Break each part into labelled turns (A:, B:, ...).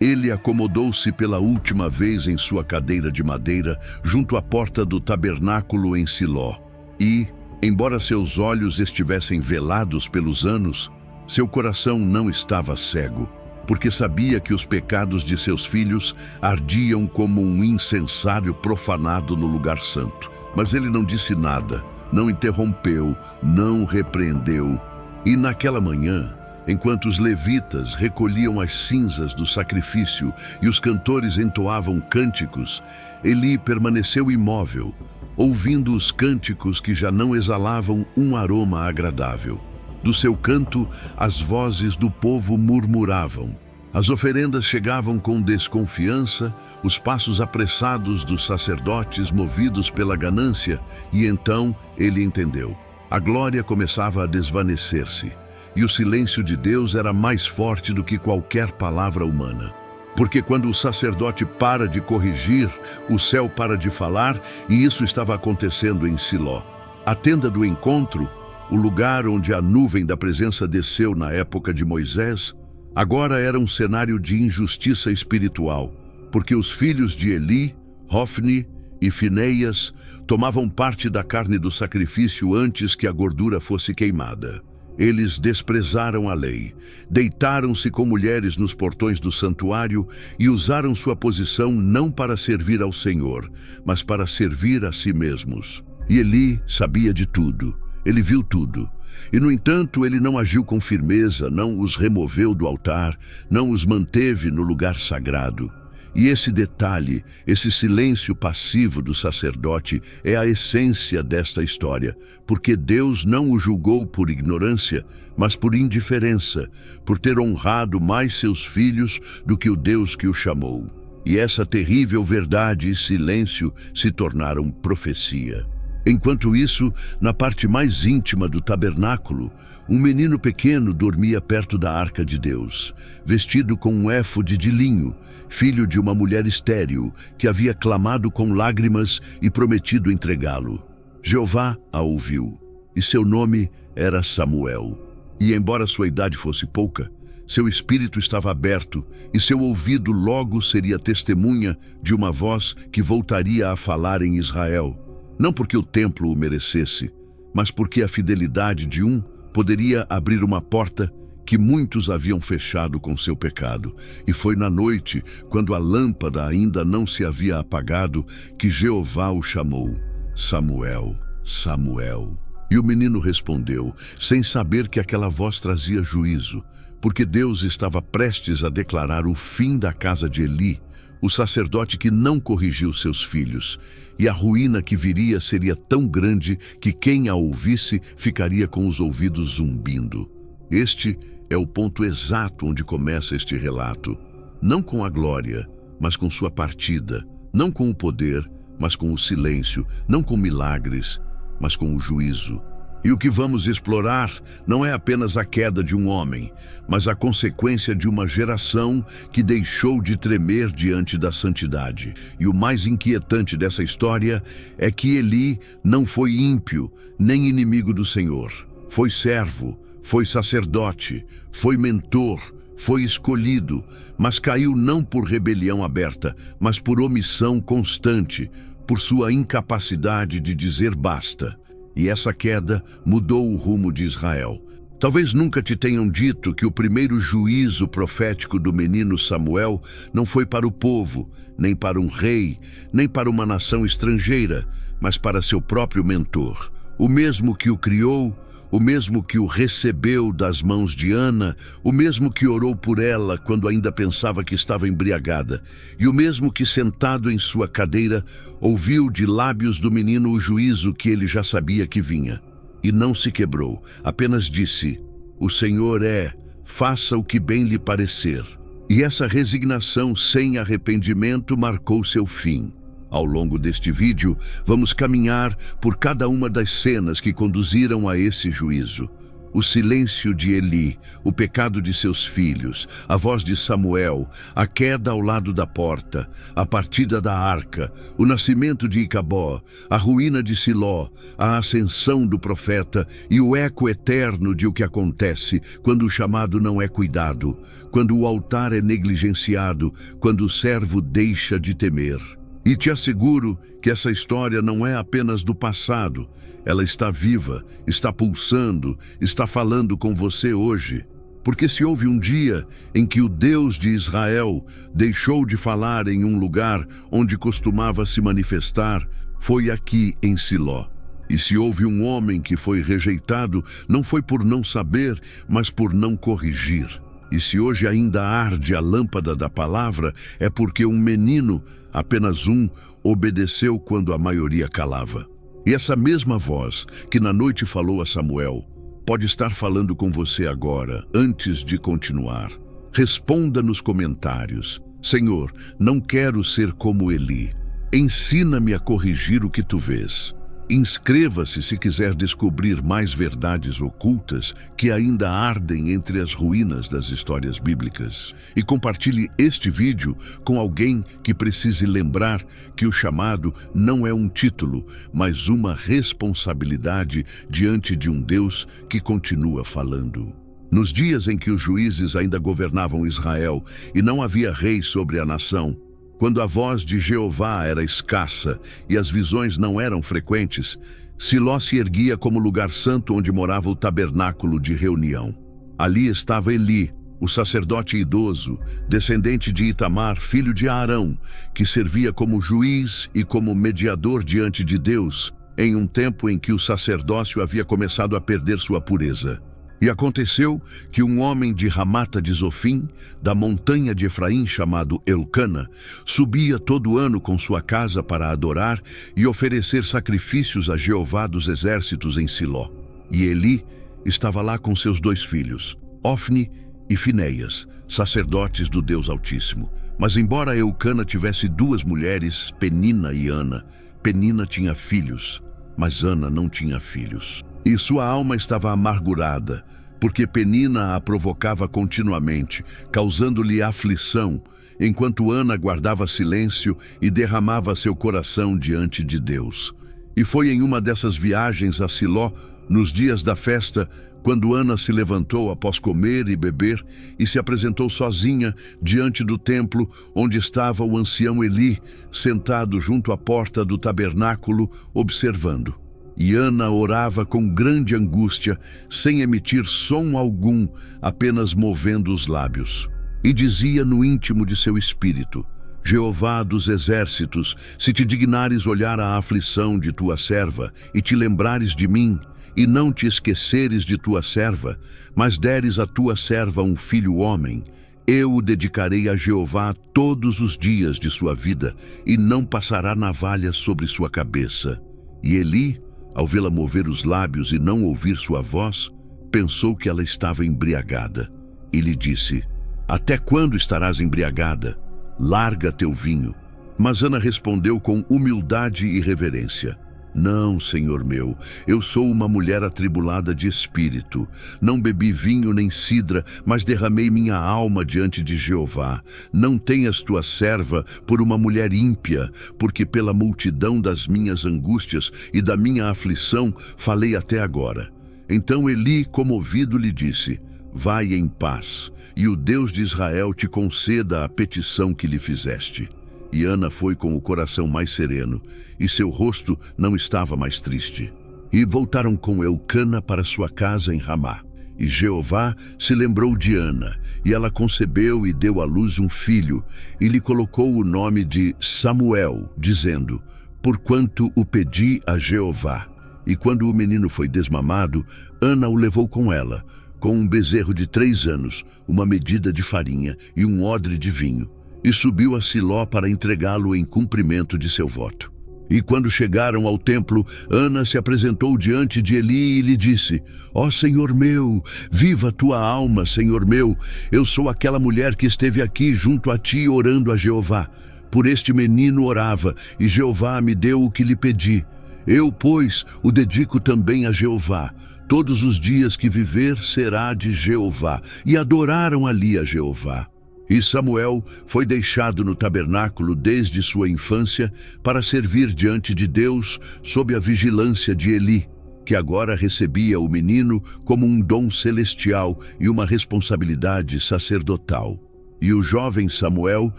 A: Ele acomodou-se pela última vez em sua cadeira de madeira junto à porta do tabernáculo em Siló. E, embora seus olhos estivessem velados pelos anos, seu coração não estava cego, porque sabia que os pecados de seus filhos ardiam como um incensário profanado no lugar santo. Mas ele não disse nada, não interrompeu, não repreendeu. E naquela manhã, enquanto os levitas recolhiam as cinzas do sacrifício e os cantores entoavam cânticos, Eli permaneceu imóvel, ouvindo os cânticos que já não exalavam um aroma agradável. Do seu canto, as vozes do povo murmuravam. As oferendas chegavam com desconfiança, os passos apressados dos sacerdotes movidos pela ganância, e então ele entendeu. A glória começava a desvanecer-se, e o silêncio de Deus era mais forte do que qualquer palavra humana. Porque quando o sacerdote para de corrigir, o céu para de falar, e isso estava acontecendo em Siló. A tenda do encontro, o lugar onde a nuvem da presença desceu na época de Moisés, agora era um cenário de injustiça espiritual, porque os filhos de Eli, Hofni e Fineias tomavam parte da carne do sacrifício antes que a gordura fosse queimada. Eles desprezaram a lei, deitaram-se com mulheres nos portões do santuário e usaram sua posição não para servir ao Senhor, mas para servir a si mesmos. E Eli sabia de tudo. Ele viu tudo. E, no entanto, ele não agiu com firmeza, não os removeu do altar, não os manteve no lugar sagrado. E esse detalhe, esse silêncio passivo do sacerdote é a essência desta história, porque Deus não o julgou por ignorância, mas por indiferença, por ter honrado mais seus filhos do que o Deus que o chamou. E essa terrível verdade e silêncio se tornaram profecia. Enquanto isso, na parte mais íntima do tabernáculo, um menino pequeno dormia perto da arca de Deus, vestido com um éfode de linho, filho de uma mulher estéril, que havia clamado com lágrimas e prometido entregá-lo. Jeová a ouviu, e seu nome era Samuel. E embora sua idade fosse pouca, seu espírito estava aberto, e seu ouvido logo seria testemunha de uma voz que voltaria a falar em Israel. Não porque o templo o merecesse, mas porque a fidelidade de um poderia abrir uma porta que muitos haviam fechado com seu pecado. E foi na noite, quando a lâmpada ainda não se havia apagado, que Jeová o chamou: Samuel, Samuel. E o menino respondeu, sem saber que aquela voz trazia juízo, porque Deus estava prestes a declarar o fim da casa de Eli, o sacerdote que não corrigiu seus filhos, e a ruína que viria seria tão grande que quem a ouvisse ficaria com os ouvidos zumbindo. Este é o ponto exato onde começa este relato. Não com a glória, mas com sua partida. Não com o poder, mas com o silêncio. Não com milagres, mas com o juízo. E o que vamos explorar não é apenas a queda de um homem, mas a consequência de uma geração que deixou de tremer diante da santidade. E o mais inquietante dessa história é que Eli não foi ímpio, nem inimigo do Senhor. Foi servo, foi sacerdote, foi mentor, foi escolhido, mas caiu não por rebelião aberta, mas por omissão constante, por sua incapacidade de dizer basta. E essa queda mudou o rumo de Israel. Talvez nunca te tenham dito que o primeiro juízo profético do menino Samuel não foi para o povo, nem para um rei, nem para uma nação estrangeira, mas para seu próprio mentor. O mesmo que o criou, o mesmo que o recebeu das mãos de Ana, o mesmo que orou por ela quando ainda pensava que estava embriagada, e o mesmo que, sentado em sua cadeira, ouviu de lábios do menino o juízo que ele já sabia que vinha. E não se quebrou, apenas disse: "O Senhor é, faça o que bem lhe parecer." E essa resignação sem arrependimento marcou seu fim. Ao longo deste vídeo, vamos caminhar por cada uma das cenas que conduziram a esse juízo. O silêncio de Eli, o pecado de seus filhos, a voz de Samuel, a queda ao lado da porta, a partida da arca, o nascimento de Icabó, a ruína de Siló, a ascensão do profeta e o eco eterno de o que acontece quando o chamado não é cuidado, quando o altar é negligenciado, quando o servo deixa de temer. E te asseguro que essa história não é apenas do passado. Ela está viva, está pulsando, está falando com você hoje. Porque se houve um dia em que o Deus de Israel deixou de falar em um lugar onde costumava se manifestar, foi aqui em Siló. E se houve um homem que foi rejeitado, não foi por não saber, mas por não corrigir. E se hoje ainda arde a lâmpada da palavra, é porque um menino, apenas um, obedeceu quando a maioria calava. E essa mesma voz que na noite falou a Samuel, pode estar falando com você agora, antes de continuar. Responda nos comentários: Senhor, não quero ser como Eli. Ensina-me a corrigir o que tu vês. Inscreva-se se quiser descobrir mais verdades ocultas que ainda ardem entre as ruínas das histórias bíblicas. E compartilhe este vídeo com alguém que precise lembrar que o chamado não é um título, mas uma responsabilidade diante de um Deus que continua falando. Nos dias em que os juízes ainda governavam Israel e não havia rei sobre a nação, quando a voz de Jeová era escassa e as visões não eram frequentes, Siló se erguia como lugar santo onde morava o tabernáculo de reunião. Ali estava Eli, o sacerdote idoso, descendente de Itamar, filho de Arão, que servia como juiz e como mediador diante de Deus, em um tempo em que o sacerdócio havia começado a perder sua pureza. E aconteceu que um homem de Ramata de Zofim, da montanha de Efraim, chamado Elcana, subia todo ano com sua casa para adorar e oferecer sacrifícios a Jeová dos exércitos em Siló. E Eli estava lá com seus 2 filhos, Ofni e Finéias, sacerdotes do Deus Altíssimo. Mas embora Elcana tivesse 2 mulheres, Penina e Ana, Penina tinha filhos, mas Ana não tinha filhos. E sua alma estava amargurada, porque Penina a provocava continuamente, causando-lhe aflição, enquanto Ana guardava silêncio e derramava seu coração diante de Deus. E foi em uma dessas viagens a Siló, nos dias da festa, quando Ana se levantou após comer e beber e se apresentou sozinha diante do templo onde estava o ancião Eli, sentado junto à porta do tabernáculo, observando. E Ana orava com grande angústia, sem emitir som algum, apenas movendo os lábios. E dizia no íntimo de seu espírito: Jeová dos exércitos, se te dignares olhar a aflição de tua serva, e te lembrares de mim, e não te esqueceres de tua serva, mas deres a tua serva um filho homem, eu o dedicarei a Jeová todos os dias de sua vida, e não passará navalha sobre sua cabeça. E Eli, ao vê-la mover os lábios e não ouvir sua voz, pensou que ela estava embriagada. E lhe disse: Até quando estarás embriagada? Larga teu vinho. Mas Ana respondeu com humildade e reverência: Não, Senhor meu, eu sou uma mulher atribulada de espírito. Não bebi vinho nem cidra, mas derramei minha alma diante de Jeová. Não tenhas tua serva por uma mulher ímpia, porque pela multidão das minhas angústias e da minha aflição falei até agora. Então Eli, comovido, lhe disse: Vai em paz, e o Deus de Israel te conceda a petição que lhe fizeste. E Ana foi com o coração mais sereno, e seu rosto não estava mais triste. E voltaram com Elcana para sua casa em Ramá. E Jeová se lembrou de Ana, e ela concebeu e deu à luz um filho, e lhe colocou o nome de Samuel, dizendo: Porquanto o pedi a Jeová. E quando o menino foi desmamado, Ana o levou com ela, com um bezerro de 3 anos, uma medida de farinha e um odre de vinho, e subiu a Siló para entregá-lo em cumprimento de seu voto. E quando chegaram ao templo, Ana se apresentou diante de Eli e lhe disse: Ó Senhor meu, viva tua alma, Senhor meu, eu sou aquela mulher que esteve aqui junto a ti orando a Jeová. Por este menino orava, e Jeová me deu o que lhe pedi. Eu, pois, o dedico também a Jeová. Todos os dias que viver será de Jeová. E adoraram ali a Jeová. E Samuel foi deixado no tabernáculo desde sua infância para servir diante de Deus sob a vigilância de Eli, que agora recebia o menino como um dom celestial e uma responsabilidade sacerdotal. E o jovem Samuel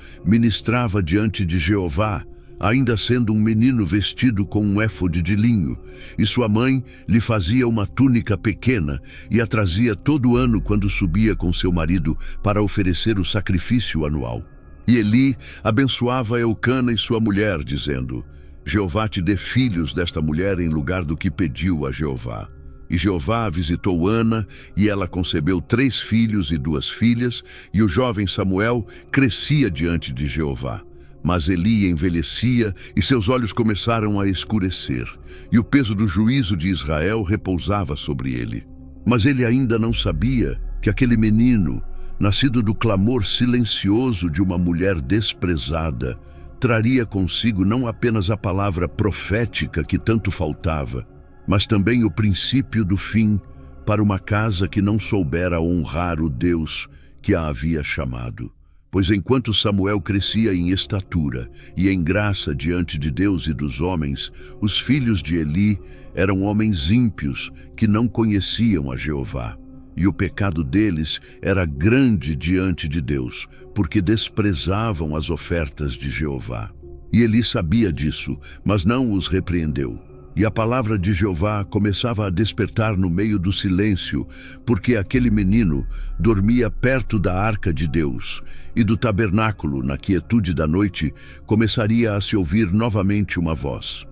A: ministrava diante de Jeová, ainda sendo um menino vestido com um éfode de linho, e sua mãe lhe fazia uma túnica pequena e a trazia todo ano quando subia com seu marido para oferecer o sacrifício anual. E Eli abençoava Eucana e sua mulher, dizendo: Jeová te dê filhos desta mulher em lugar do que pediu a Jeová. E Jeová visitou Ana, e ela concebeu 3 filhos e 2 filhas, e o jovem Samuel crescia diante de Jeová. Mas Eli envelhecia e seus olhos começaram a escurecer, e o peso do juízo de Israel repousava sobre ele. Mas ele ainda não sabia que aquele menino, nascido do clamor silencioso de uma mulher desprezada, traria consigo não apenas a palavra profética que tanto faltava, mas também o princípio do fim para uma casa que não soubera honrar o Deus que a havia chamado. Pois enquanto Samuel crescia em estatura e em graça diante de Deus e dos homens, os filhos de Eli eram homens ímpios que não conheciam a Jeová. E o pecado deles era grande diante de Deus, porque desprezavam as ofertas de Jeová. E Eli sabia disso, mas não os repreendeu. E a palavra de Jeová começava a despertar no meio do silêncio, porque aquele menino dormia perto da arca de Deus, e do tabernáculo, na quietude da noite, começaria a se ouvir novamente uma voz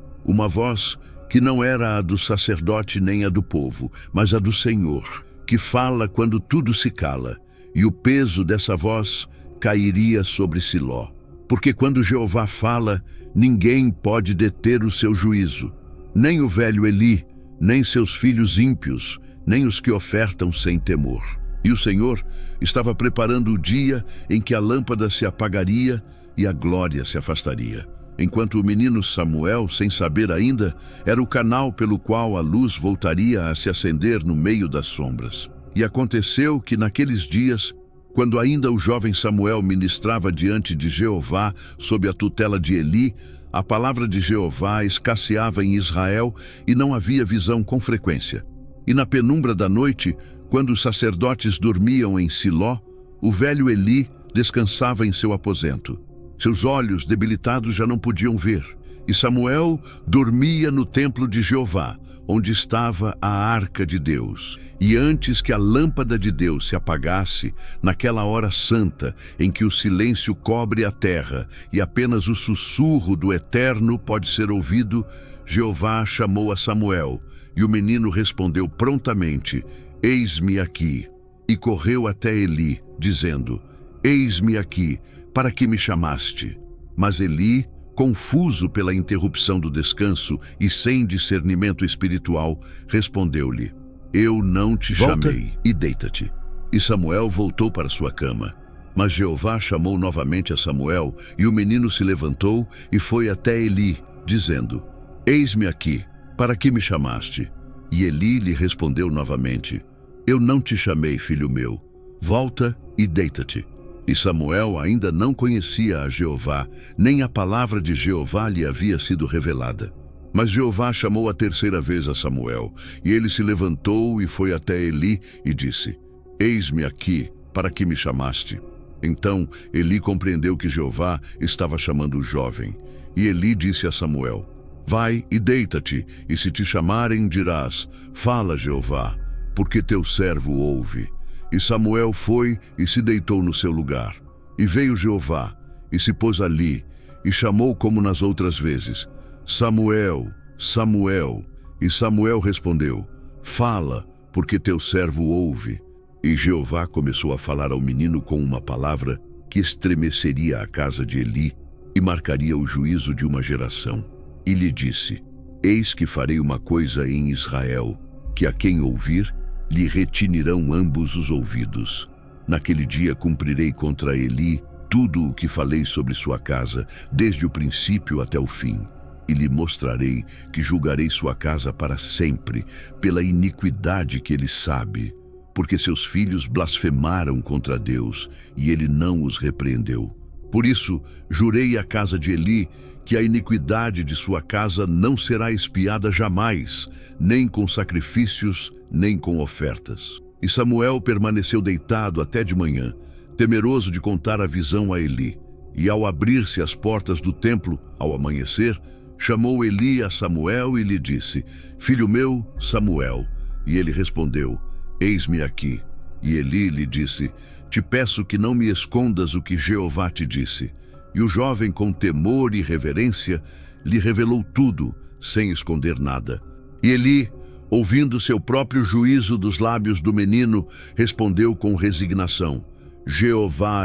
A: que não era a do sacerdote nem a do povo, mas a do Senhor, que fala quando tudo se cala, e o peso dessa voz cairia sobre Siló. Porque quando Jeová fala, ninguém pode deter o seu juízo. Nem o velho Eli, nem seus filhos ímpios, nem os que ofertam sem temor. E o Senhor estava preparando o dia em que a lâmpada se apagaria e a glória se afastaria. Enquanto o menino Samuel, sem saber ainda, era o canal pelo qual a luz voltaria a se acender no meio das sombras. E aconteceu que naqueles dias, quando ainda o jovem Samuel ministrava diante de Jeová sob a tutela de Eli, a palavra de Jeová escasseava em Israel e não havia visão com frequência. E na penumbra da noite, quando os sacerdotes dormiam em Siló, o velho Eli descansava em seu aposento. Seus olhos debilitados já não podiam ver, e Samuel dormia no templo de Jeová, onde estava a arca de Deus. E antes que a lâmpada de Deus se apagasse, naquela hora santa em que o silêncio cobre a terra e apenas o sussurro do Eterno pode ser ouvido, Jeová chamou a Samuel, e o menino respondeu prontamente: Eis-me aqui. E correu até Eli, dizendo: Eis-me aqui, para que me chamaste? Mas Eli, confuso pela interrupção do descanso e sem discernimento espiritual, respondeu-lhe: Eu não te chamei, e deita-te. E Samuel voltou para sua cama. Mas Jeová chamou novamente a Samuel, e o menino se levantou e foi até Eli, dizendo: Eis-me aqui, para que me chamaste? E Eli lhe respondeu novamente: Eu não te chamei, filho meu. Volta e deita-te. E Samuel ainda não conhecia a Jeová, nem a palavra de Jeová lhe havia sido revelada. Mas Jeová chamou a terceira vez a Samuel, e ele se levantou e foi até Eli e disse: Eis-me aqui, para que me chamaste? Então Eli compreendeu que Jeová estava chamando o jovem. E Eli disse a Samuel: Vai e deita-te, e se te chamarem dirás: Fala, Jeová, porque teu servo ouve. E Samuel foi e se deitou no seu lugar. E veio Jeová, e se pôs ali, e chamou como nas outras vezes: Samuel, Samuel. E Samuel respondeu: Fala, porque teu servo ouve. E Jeová começou a falar ao menino com uma palavra que estremeceria a casa de Eli e marcaria o juízo de uma geração. E lhe disse: Eis que farei uma coisa em Israel, que a quem ouvir, lhe retinirão ambos os ouvidos. Naquele dia cumprirei contra Eli tudo o que falei sobre sua casa, desde o princípio até o fim. e lhe mostrarei que julgarei sua casa para sempre, pela iniquidade que ele sabe, porque seus filhos blasfemaram contra Deus, e ele não os repreendeu. Por isso, jurei à casa de Eli que a iniquidade de sua casa não será expiada jamais, nem com sacrifícios, nem com ofertas. E Samuel permaneceu deitado até de manhã, temeroso de contar a visão a Eli. E ao abrir-se as portas do templo, ao amanhecer, chamou Eli a Samuel e lhe disse: Filho meu, Samuel. E ele respondeu: Eis-me aqui. E Eli lhe disse: Te peço que não me escondas o que Jeová te disse. E o jovem, com temor e reverência, lhe revelou tudo, sem esconder nada. E Eli, ouvindo seu próprio juízo dos lábios do menino, respondeu com resignação: Jeová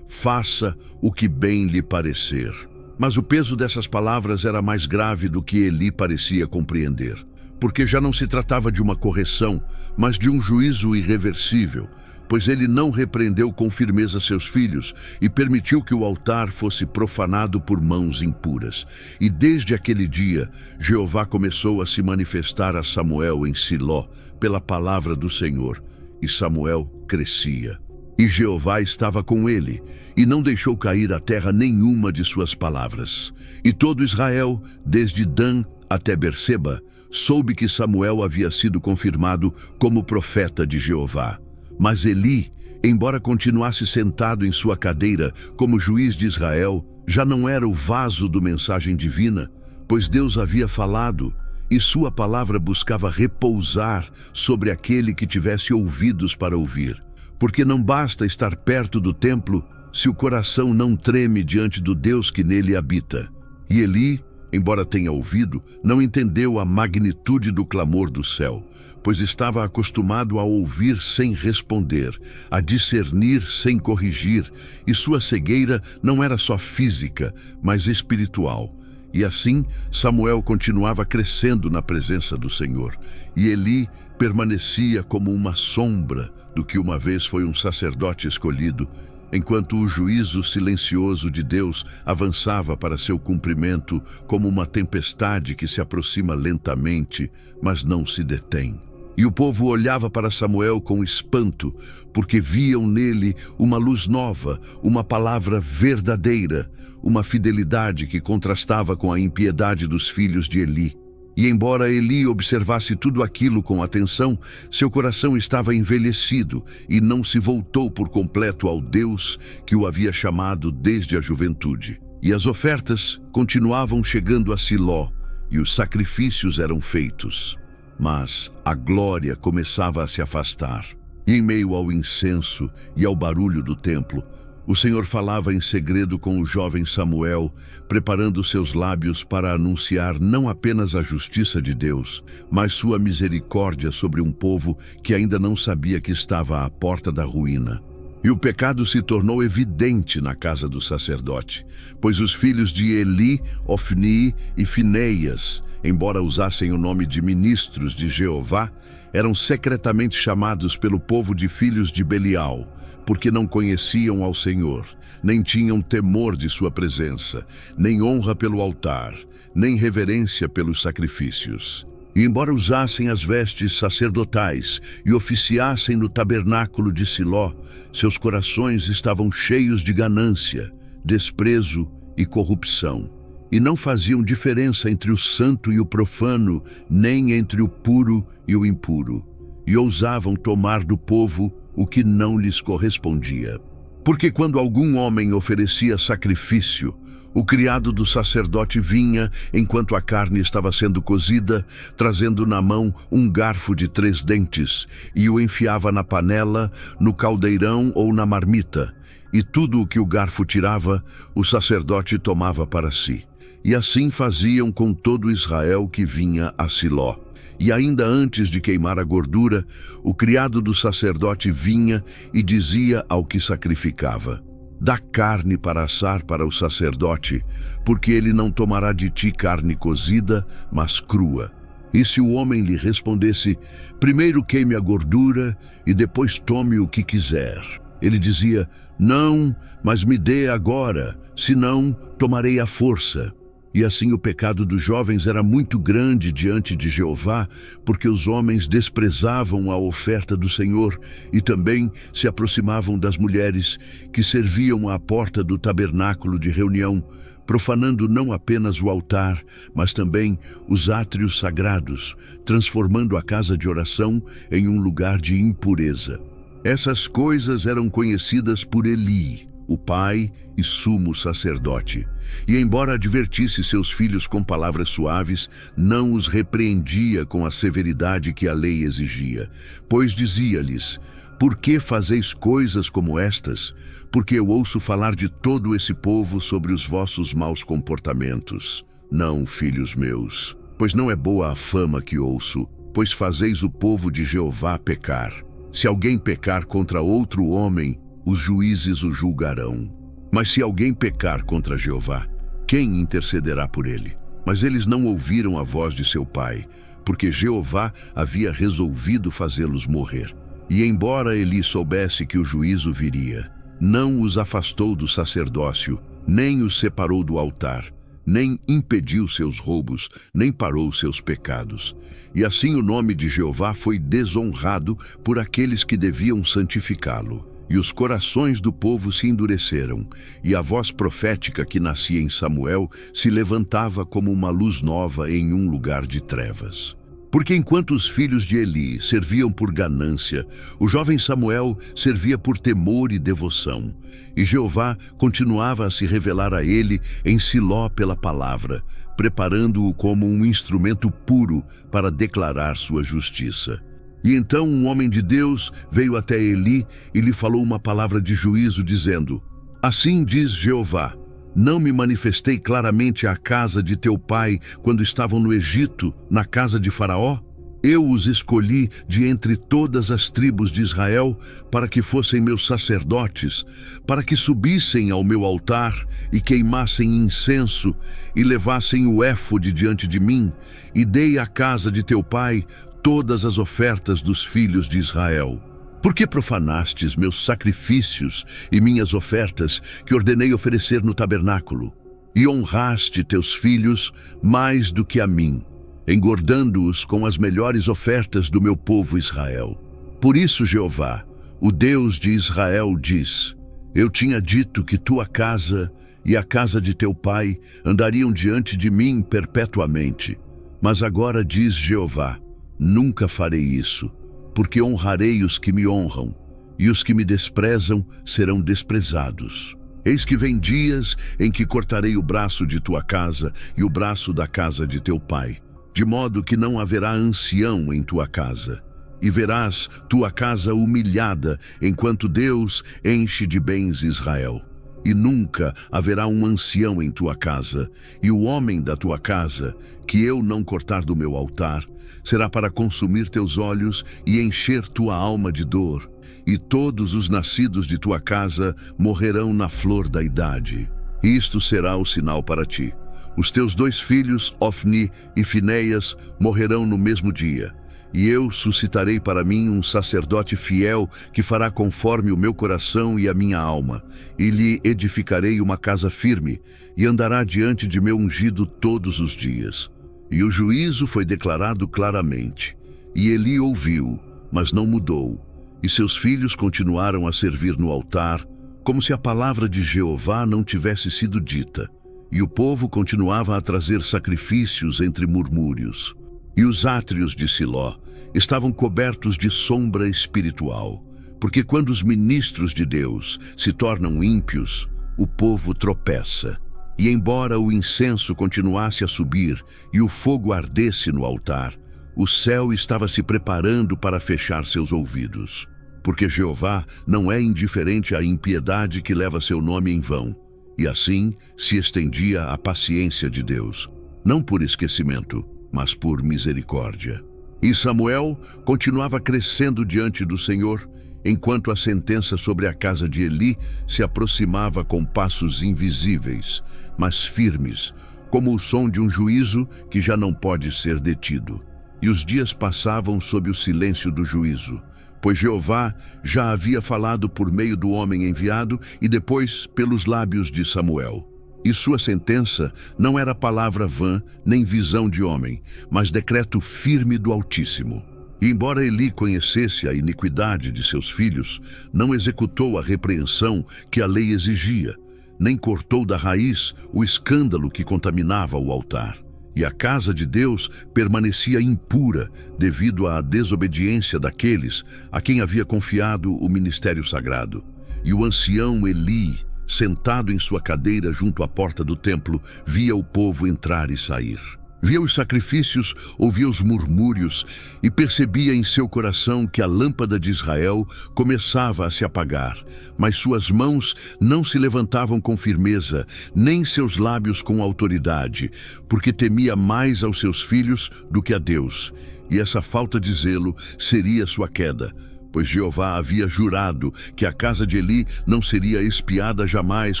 A: faça o que bem lhe parecer. Mas o peso dessas palavras era mais grave do que Eli parecia compreender, porque já não se tratava de uma correção, mas de um juízo irreversível, pois ele não repreendeu com firmeza seus filhos e permitiu que o altar fosse profanado por mãos impuras. E desde aquele dia, Jeová começou a se manifestar a Samuel em Siló, pela palavra do Senhor, e Samuel crescia. E Jeová estava com ele, e não deixou cair à terra nenhuma de suas palavras. E todo Israel, desde Dan até Berseba, soube que Samuel havia sido confirmado como profeta de Jeová. Mas Eli, embora continuasse sentado em sua cadeira como juiz de Israel, já não era o vaso da mensagem divina, pois Deus havia falado, e sua palavra buscava repousar sobre aquele que tivesse ouvidos para ouvir. Porque não basta estar perto do templo se o coração não treme diante do Deus que nele habita. E Eli, embora tenha ouvido, não entendeu a magnitude do clamor do céu, pois estava acostumado a ouvir sem responder, a discernir sem corrigir, e sua cegueira não era só física, mas espiritual. E assim, Samuel continuava crescendo na presença do Senhor, e Eli permanecia como uma sombra do que uma vez foi um sacerdote escolhido, enquanto o juízo silencioso de Deus avançava para seu cumprimento como uma tempestade que se aproxima lentamente, mas não se detém. E o povo olhava para Samuel com espanto, porque viam nele uma luz nova, uma palavra verdadeira, uma fidelidade que contrastava com a impiedade dos filhos de Eli. E embora Eli observasse tudo aquilo com atenção, seu coração estava envelhecido e não se voltou por completo ao Deus que o havia chamado desde a juventude. E as ofertas continuavam chegando a Siló, e os sacrifícios eram feitos. Mas a glória começava a se afastar. E em meio ao incenso e ao barulho do templo, o Senhor falava em segredo com o jovem Samuel, preparando seus lábios para anunciar não apenas a justiça de Deus, mas sua misericórdia sobre um povo que ainda não sabia que estava à porta da ruína. E o pecado se tornou evidente na casa do sacerdote, pois os filhos de Eli, Ofni e Fineias, embora usassem o nome de ministros de Jeová, eram secretamente chamados pelo povo de filhos de Belial, porque não conheciam ao Senhor, nem tinham temor de sua presença, nem honra pelo altar, nem reverência pelos sacrifícios. E embora usassem as vestes sacerdotais e oficiassem no tabernáculo de Siló, seus corações estavam cheios de ganância, desprezo e corrupção. E não faziam diferença entre o santo e o profano, nem entre o puro e o impuro. E ousavam tomar do povo o que não lhes correspondia. Porque quando algum homem oferecia sacrifício, o criado do sacerdote vinha, enquanto a carne estava sendo cozida, trazendo na mão um garfo de 3 dentes, e o enfiava na panela, no caldeirão ou na marmita, e tudo o que o garfo tirava, o sacerdote tomava para si. E assim faziam com todo Israel que vinha a Siló. E ainda antes de queimar a gordura, o criado do sacerdote vinha e dizia ao que sacrificava: Dá carne para assar para o sacerdote, porque ele não tomará de ti carne cozida, mas crua. E se o homem lhe respondesse: Primeiro queime a gordura e depois tome o que quiser, ele dizia: Não, mas me dê agora, senão tomarei à força. E assim o pecado dos jovens era muito grande diante de Jeová, porque os homens desprezavam a oferta do Senhor e também se aproximavam das mulheres que serviam à porta do tabernáculo de reunião, profanando não apenas o altar, mas também os átrios sagrados, transformando a casa de oração em um lugar de impureza. Essas coisas eram conhecidas por Eli, o pai e sumo sacerdote. E embora advertisse seus filhos com palavras suaves, não os repreendia com a severidade que a lei exigia, pois dizia-lhes: por que fazeis coisas como estas? Porque eu ouço falar de todo esse povo sobre os vossos maus comportamentos. Não, filhos meus, pois não é boa a fama que ouço, pois fazeis o povo de Jeová pecar. Se alguém pecar contra outro homem, os juízes o julgarão. Mas se alguém pecar contra Jeová, quem intercederá por ele? Mas eles não ouviram a voz de seu pai, porque Jeová havia resolvido fazê-los morrer. E embora Eli soubesse que o juízo viria, não os afastou do sacerdócio, nem os separou do altar, nem impediu seus roubos, nem parou seus pecados. E assim o nome de Jeová foi desonrado por aqueles que deviam santificá-lo. E os corações do povo se endureceram, e a voz profética que nascia em Samuel se levantava como uma luz nova em um lugar de trevas. Porque enquanto os filhos de Eli serviam por ganância, o jovem Samuel servia por temor e devoção. E Jeová continuava a se revelar a ele em Siló pela palavra, preparando-o como um instrumento puro para declarar sua justiça. E então um homem de Deus veio até Eli e lhe falou uma palavra de juízo, dizendo: assim diz Jeová, não me manifestei claramente à casa de teu pai quando estavam no Egito, na casa de Faraó? Eu os escolhi de entre todas as tribos de Israel para que fossem meus sacerdotes, para que subissem ao meu altar e queimassem incenso e levassem o éfode diante de mim, e dei à casa de teu pai todas as ofertas dos filhos de Israel. Por que profanastes meus sacrifícios e minhas ofertas que ordenei oferecer no tabernáculo? E honraste teus filhos mais do que a mim, engordando-os com as melhores ofertas do meu povo Israel. Por isso Jeová, o Deus de Israel, diz: eu tinha dito que tua casa e a casa de teu pai andariam diante de mim perpetuamente. Mas agora diz Jeová: nunca farei isso, porque honrarei os que me honram, e os que me desprezam serão desprezados. Eis que vem dias em que cortarei o braço de tua casa e o braço da casa de teu pai, de modo que não haverá ancião em tua casa. E verás tua casa humilhada, enquanto Deus enche de bens Israel. E nunca haverá um ancião em tua casa, e o homem da tua casa, que eu não cortar do meu altar, será para consumir teus olhos e encher tua alma de dor, e todos os nascidos de tua casa morrerão na flor da idade. Isto será o sinal para ti: os teus 2 filhos, Ofni e Finéias, morrerão no mesmo dia. E eu suscitarei para mim um sacerdote fiel que fará conforme o meu coração e a minha alma, e lhe edificarei uma casa firme, e andará diante de meu ungido todos os dias. E o juízo foi declarado claramente. E Eli ouviu, mas não mudou, e seus filhos continuaram a servir no altar, como se a palavra de Jeová não tivesse sido dita. E o povo continuava a trazer sacrifícios entre murmúrios. E os átrios de Siló estavam cobertos de sombra espiritual, porque quando os ministros de Deus se tornam ímpios, o povo tropeça. E embora o incenso continuasse a subir e o fogo ardesse no altar, o céu estava se preparando para fechar seus ouvidos. Porque Jeová não é indiferente à impiedade que leva seu nome em vão. E assim se estendia a paciência de Deus, não por esquecimento, mas por misericórdia. E Samuel continuava crescendo diante do Senhor, enquanto a sentença sobre a casa de Eli se aproximava com passos invisíveis, mas firmes, como o som de um juízo que já não pode ser detido. E os dias passavam sob o silêncio do juízo, pois Jeová já havia falado por meio do homem enviado e depois pelos lábios de Samuel. E sua sentença não era palavra vã, nem visão de homem, mas decreto firme do Altíssimo. E embora Eli conhecesse a iniquidade de seus filhos, não executou a repreensão que a lei exigia, nem cortou da raiz o escândalo que contaminava o altar. E a casa de Deus permanecia impura devido à desobediência daqueles a quem havia confiado o ministério sagrado. E o ancião Eli, sentado em sua cadeira junto à porta do templo, via o povo entrar e sair. Via os sacrifícios, ouvia os murmúrios e percebia em seu coração que a lâmpada de Israel começava a se apagar, mas suas mãos não se levantavam com firmeza, nem seus lábios com autoridade, porque temia mais aos seus filhos do que a Deus. E essa falta de zelo seria sua queda, pois Jeová havia jurado que a casa de Eli não seria expiada jamais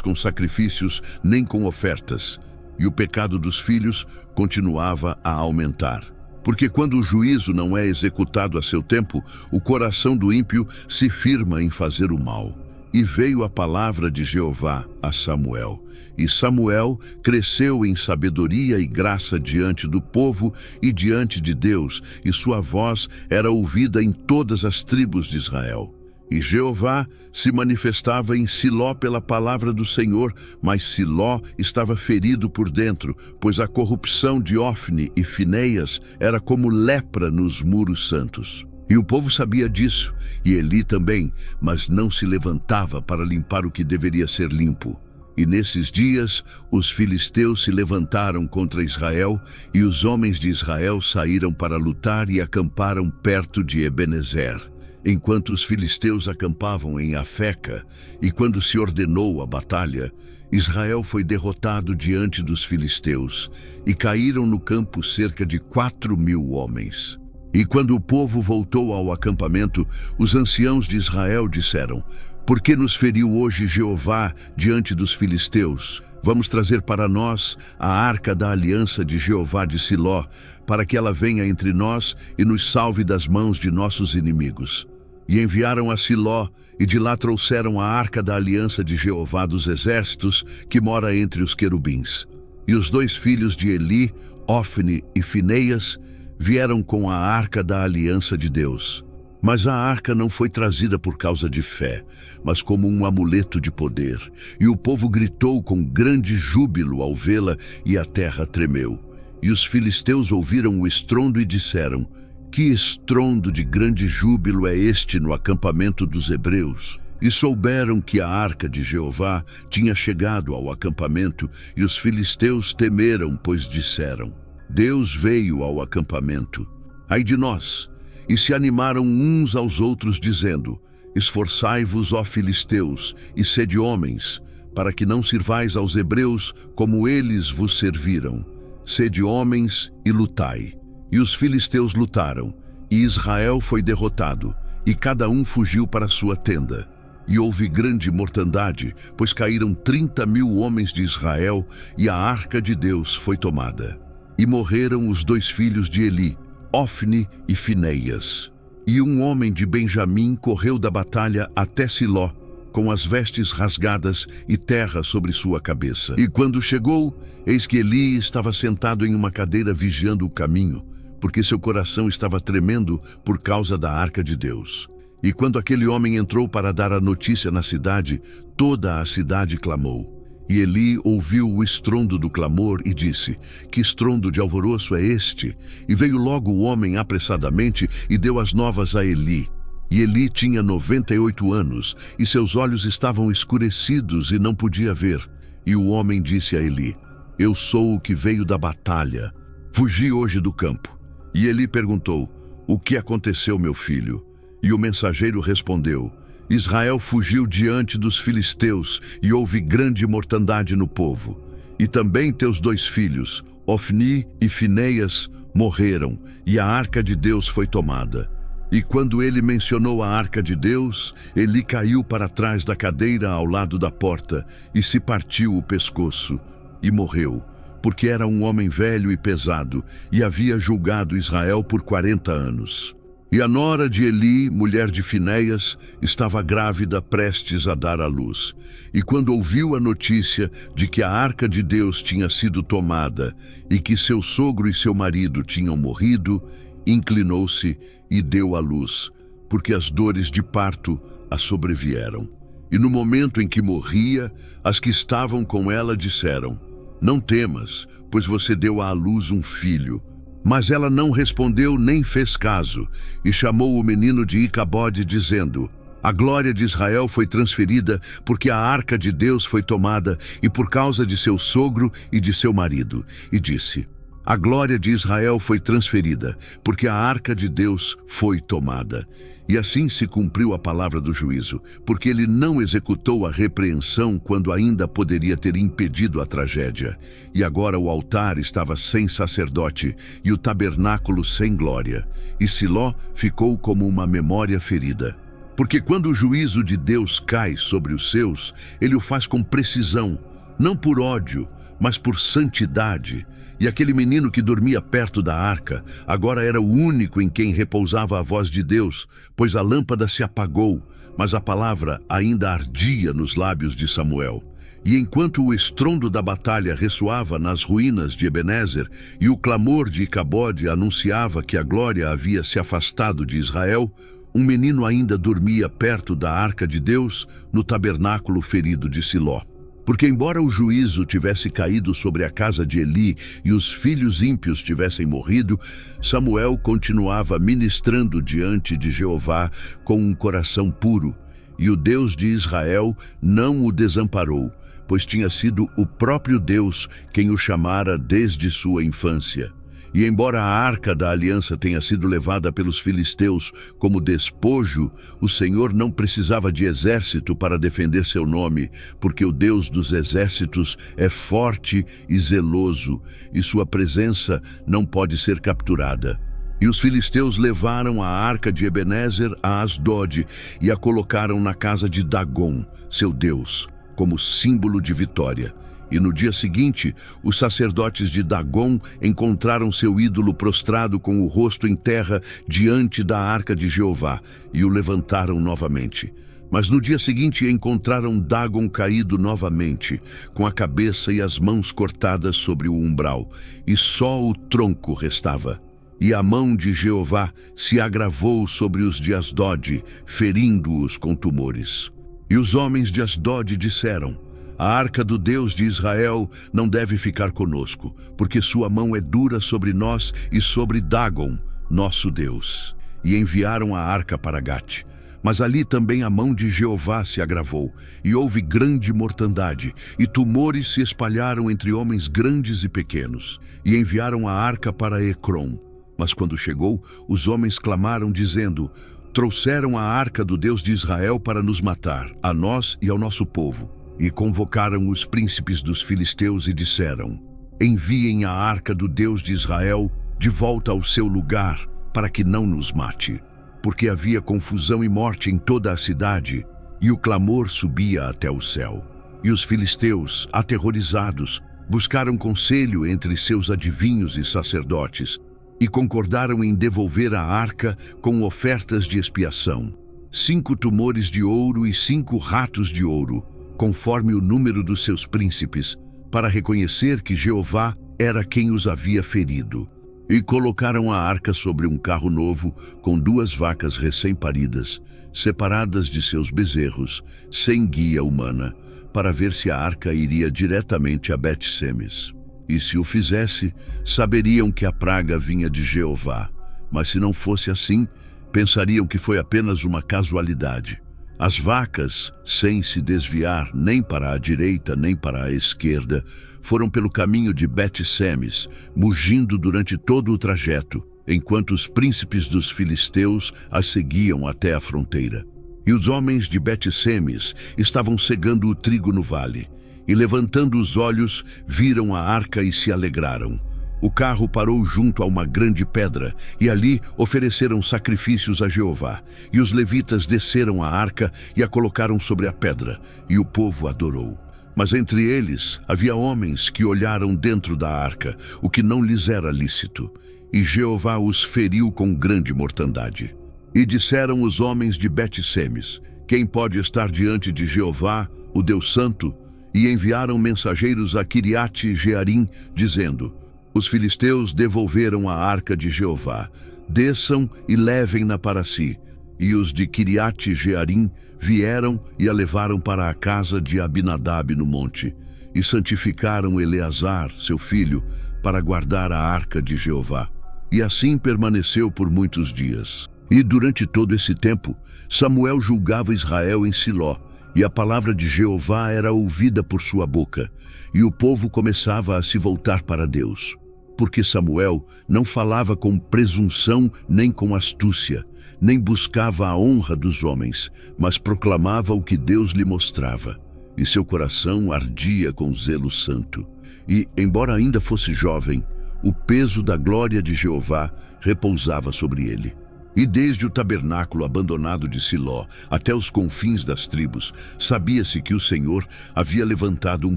A: com sacrifícios nem com ofertas. E o pecado dos filhos continuava a aumentar. Porque quando o juízo não é executado a seu tempo, o coração do ímpio se firma em fazer o mal. E veio a palavra de Jeová a Samuel. E Samuel cresceu em sabedoria e graça diante do povo e diante de Deus, e sua voz era ouvida em todas as tribos de Israel. E Jeová se manifestava em Siló pela palavra do Senhor, mas Siló estava ferido por dentro, pois a corrupção de Ofni e Finéias era como lepra nos muros santos. E o povo sabia disso, e Eli também, mas não se levantava para limpar o que deveria ser limpo. E nesses dias os filisteus se levantaram contra Israel, e os homens de Israel saíram para lutar e acamparam perto de Ebenezer. Enquanto os filisteus acampavam em Afeca, e quando se ordenou a batalha, Israel foi derrotado diante dos filisteus, e caíram no campo cerca de 4.000 homens. E quando o povo voltou ao acampamento, os anciãos de Israel disseram: "Por que nos feriu hoje Jeová diante dos filisteus? Vamos trazer para nós a arca da aliança de Jeová de Siló, para que ela venha entre nós e nos salve das mãos de nossos inimigos." E enviaram a Siló, e de lá trouxeram a arca da aliança de Jeová dos exércitos, que mora entre os querubins. E os 2 filhos de Eli, Ofni e Finéias, vieram com a arca da aliança de Deus. Mas a arca não foi trazida por causa de fé, mas como um amuleto de poder. E o povo gritou com grande júbilo ao vê-la, e a terra tremeu. E os filisteus ouviram o estrondo e disseram: "Que estrondo de grande júbilo é este no acampamento dos hebreus?" E souberam que a arca de Jeová tinha chegado ao acampamento, e os filisteus temeram, pois disseram: "Deus veio ao acampamento. Ai de nós!" E se animaram uns aos outros, dizendo: "Esforçai-vos, ó filisteus, e sede homens, para que não sirvais aos hebreus como eles vos serviram. Sede homens e lutai." E os filisteus lutaram, e Israel foi derrotado, e cada um fugiu para sua tenda. E houve grande mortandade, pois caíram 30.000 homens de Israel, e a arca de Deus foi tomada. E morreram os 2 filhos de Eli, Ofni e Finéias. E um homem de Benjamim correu da batalha até Siló, com as vestes rasgadas e terra sobre sua cabeça. E quando chegou, eis que Eli estava sentado em uma cadeira vigiando o caminho, porque seu coração estava tremendo por causa da arca de Deus. E quando aquele homem entrou para dar a notícia na cidade, toda a cidade clamou. E Eli ouviu o estrondo do clamor e disse: "Que estrondo de alvoroço é este?" E veio logo o homem apressadamente e deu as novas a Eli. E Eli tinha 98 anos, e seus olhos estavam escurecidos e não podia ver. E o homem disse a Eli: "Eu sou o que veio da batalha. Fugi hoje do campo." E Eli perguntou: "O que aconteceu, meu filho?" E o mensageiro respondeu: "Israel fugiu diante dos filisteus, e houve grande mortandade no povo. E também teus 2 filhos, Ofni e Finéias, morreram, e a arca de Deus foi tomada." E quando ele mencionou a arca de Deus, Eli caiu para trás da cadeira ao lado da porta, e se partiu o pescoço, e morreu, porque era um homem velho e pesado, e havia julgado Israel por 40 anos. E a nora de Eli, mulher de Finéias, estava grávida, prestes a dar à luz. E quando ouviu a notícia de que a arca de Deus tinha sido tomada e que seu sogro e seu marido tinham morrido, inclinou-se e deu à luz, porque as dores de parto a sobrevieram. E no momento em que morria, as que estavam com ela disseram: "Não temas, pois você deu à luz um filho." Mas ela não respondeu nem fez caso, e chamou o menino de Icabode, dizendo: "A glória de Israel foi transferida, porque a arca de Deus foi tomada, e por causa de seu sogro e de seu marido." E disse: "A glória de Israel foi transferida, porque a arca de Deus foi tomada." E assim se cumpriu a palavra do juízo, porque ele não executou a repreensão quando ainda poderia ter impedido a tragédia. E agora o altar estava sem sacerdote e o tabernáculo sem glória. E Siló ficou como uma memória ferida. Porque quando o juízo de Deus cai sobre os seus, ele o faz com precisão, não por ódio, mas por santidade. E aquele menino que dormia perto da arca, agora era o único em quem repousava a voz de Deus, pois a lâmpada se apagou, mas a palavra ainda ardia nos lábios de Samuel. E enquanto o estrondo da batalha ressoava nas ruínas de Ebenezer e o clamor de Icabode anunciava que a glória havia se afastado de Israel, um menino ainda dormia perto da arca de Deus, no tabernáculo ferido de Siló. Porque embora o juízo tivesse caído sobre a casa de Eli e os filhos ímpios tivessem morrido, Samuel continuava ministrando diante de Jeová com um coração puro, e o Deus de Israel não o desamparou, pois tinha sido o próprio Deus quem o chamara desde sua infância. E embora a arca da aliança tenha sido levada pelos filisteus como despojo, o Senhor não precisava de exército para defender seu nome, porque o Deus dos exércitos é forte e zeloso, e sua presença não pode ser capturada. E os filisteus levaram a arca de Ebenezer a Asdod e a colocaram na casa de Dagom, seu Deus, como símbolo de vitória. E no dia seguinte, os sacerdotes de Dagom encontraram seu ídolo prostrado com o rosto em terra diante da arca de Jeová, e o levantaram novamente. Mas no dia seguinte encontraram Dagom caído novamente, com a cabeça e as mãos cortadas sobre o umbral, e só o tronco restava. E a mão de Jeová se agravou sobre os de Asdod, ferindo-os com tumores. E os homens de Asdod disseram: "A arca do Deus de Israel não deve ficar conosco, porque sua mão é dura sobre nós e sobre Dagom, nosso Deus." E enviaram a arca para Gate. Mas ali também a mão de Jeová se agravou, e houve grande mortandade, e tumores se espalharam entre homens grandes e pequenos. E enviaram a arca para Ecrom. Mas quando chegou, os homens clamaram, dizendo: "Trouxeram a arca do Deus de Israel para nos matar, a nós e ao nosso povo." E convocaram os príncipes dos filisteus e disseram: "Enviem a arca do Deus de Israel de volta ao seu lugar, para que não nos mate." Porque havia confusão e morte em toda a cidade, e o clamor subia até o céu. E os filisteus, aterrorizados, buscaram conselho entre seus adivinhos e sacerdotes, e concordaram em devolver a arca com ofertas de expiação: 5 tumores de ouro e 5 ratos de ouro, conforme o número dos seus príncipes, para reconhecer que Jeová era quem os havia ferido. E colocaram a arca sobre um carro novo, com 2 vacas recém-paridas, separadas de seus bezerros, sem guia humana, para ver se a arca iria diretamente a Bet-Semes. E se o fizesse, saberiam que a praga vinha de Jeová. Mas se não fosse assim, pensariam que foi apenas uma casualidade. As vacas, sem se desviar nem para a direita nem para a esquerda, foram pelo caminho de Bet-Semes, mugindo durante todo o trajeto, enquanto os príncipes dos filisteus as seguiam até a fronteira. E os homens de Bet-Semes estavam cegando o trigo no vale, e levantando os olhos, viram a arca e se alegraram. O carro parou junto a uma grande pedra, e ali ofereceram sacrifícios a Jeová. E os levitas desceram a arca e a colocaram sobre a pedra, e o povo adorou. Mas entre eles havia homens que olharam dentro da arca, o que não lhes era lícito. E Jeová os feriu com grande mortandade. E disseram os homens de Bet-Semes: quem pode estar diante de Jeová, o Deus Santo? E enviaram mensageiros a Quiriate-Jearim, dizendo: os filisteus devolveram a arca de Jeová. Desçam e levem-na para si. E os de Quiriate-Jearim vieram e a levaram para a casa de Abinadab no monte, e santificaram Eleazar, seu filho, para guardar a arca de Jeová. E assim permaneceu por muitos dias. E durante todo esse tempo, Samuel julgava Israel em Siló, e a palavra de Jeová era ouvida por sua boca, e o povo começava a se voltar para Deus. Porque Samuel não falava com presunção nem com astúcia, nem buscava a honra dos homens, mas proclamava o que Deus lhe mostrava. E seu coração ardia com zelo santo. E, embora ainda fosse jovem, o peso da glória de Jeová repousava sobre ele. E desde o tabernáculo abandonado de Siló até os confins das tribos, sabia-se que o Senhor havia levantado um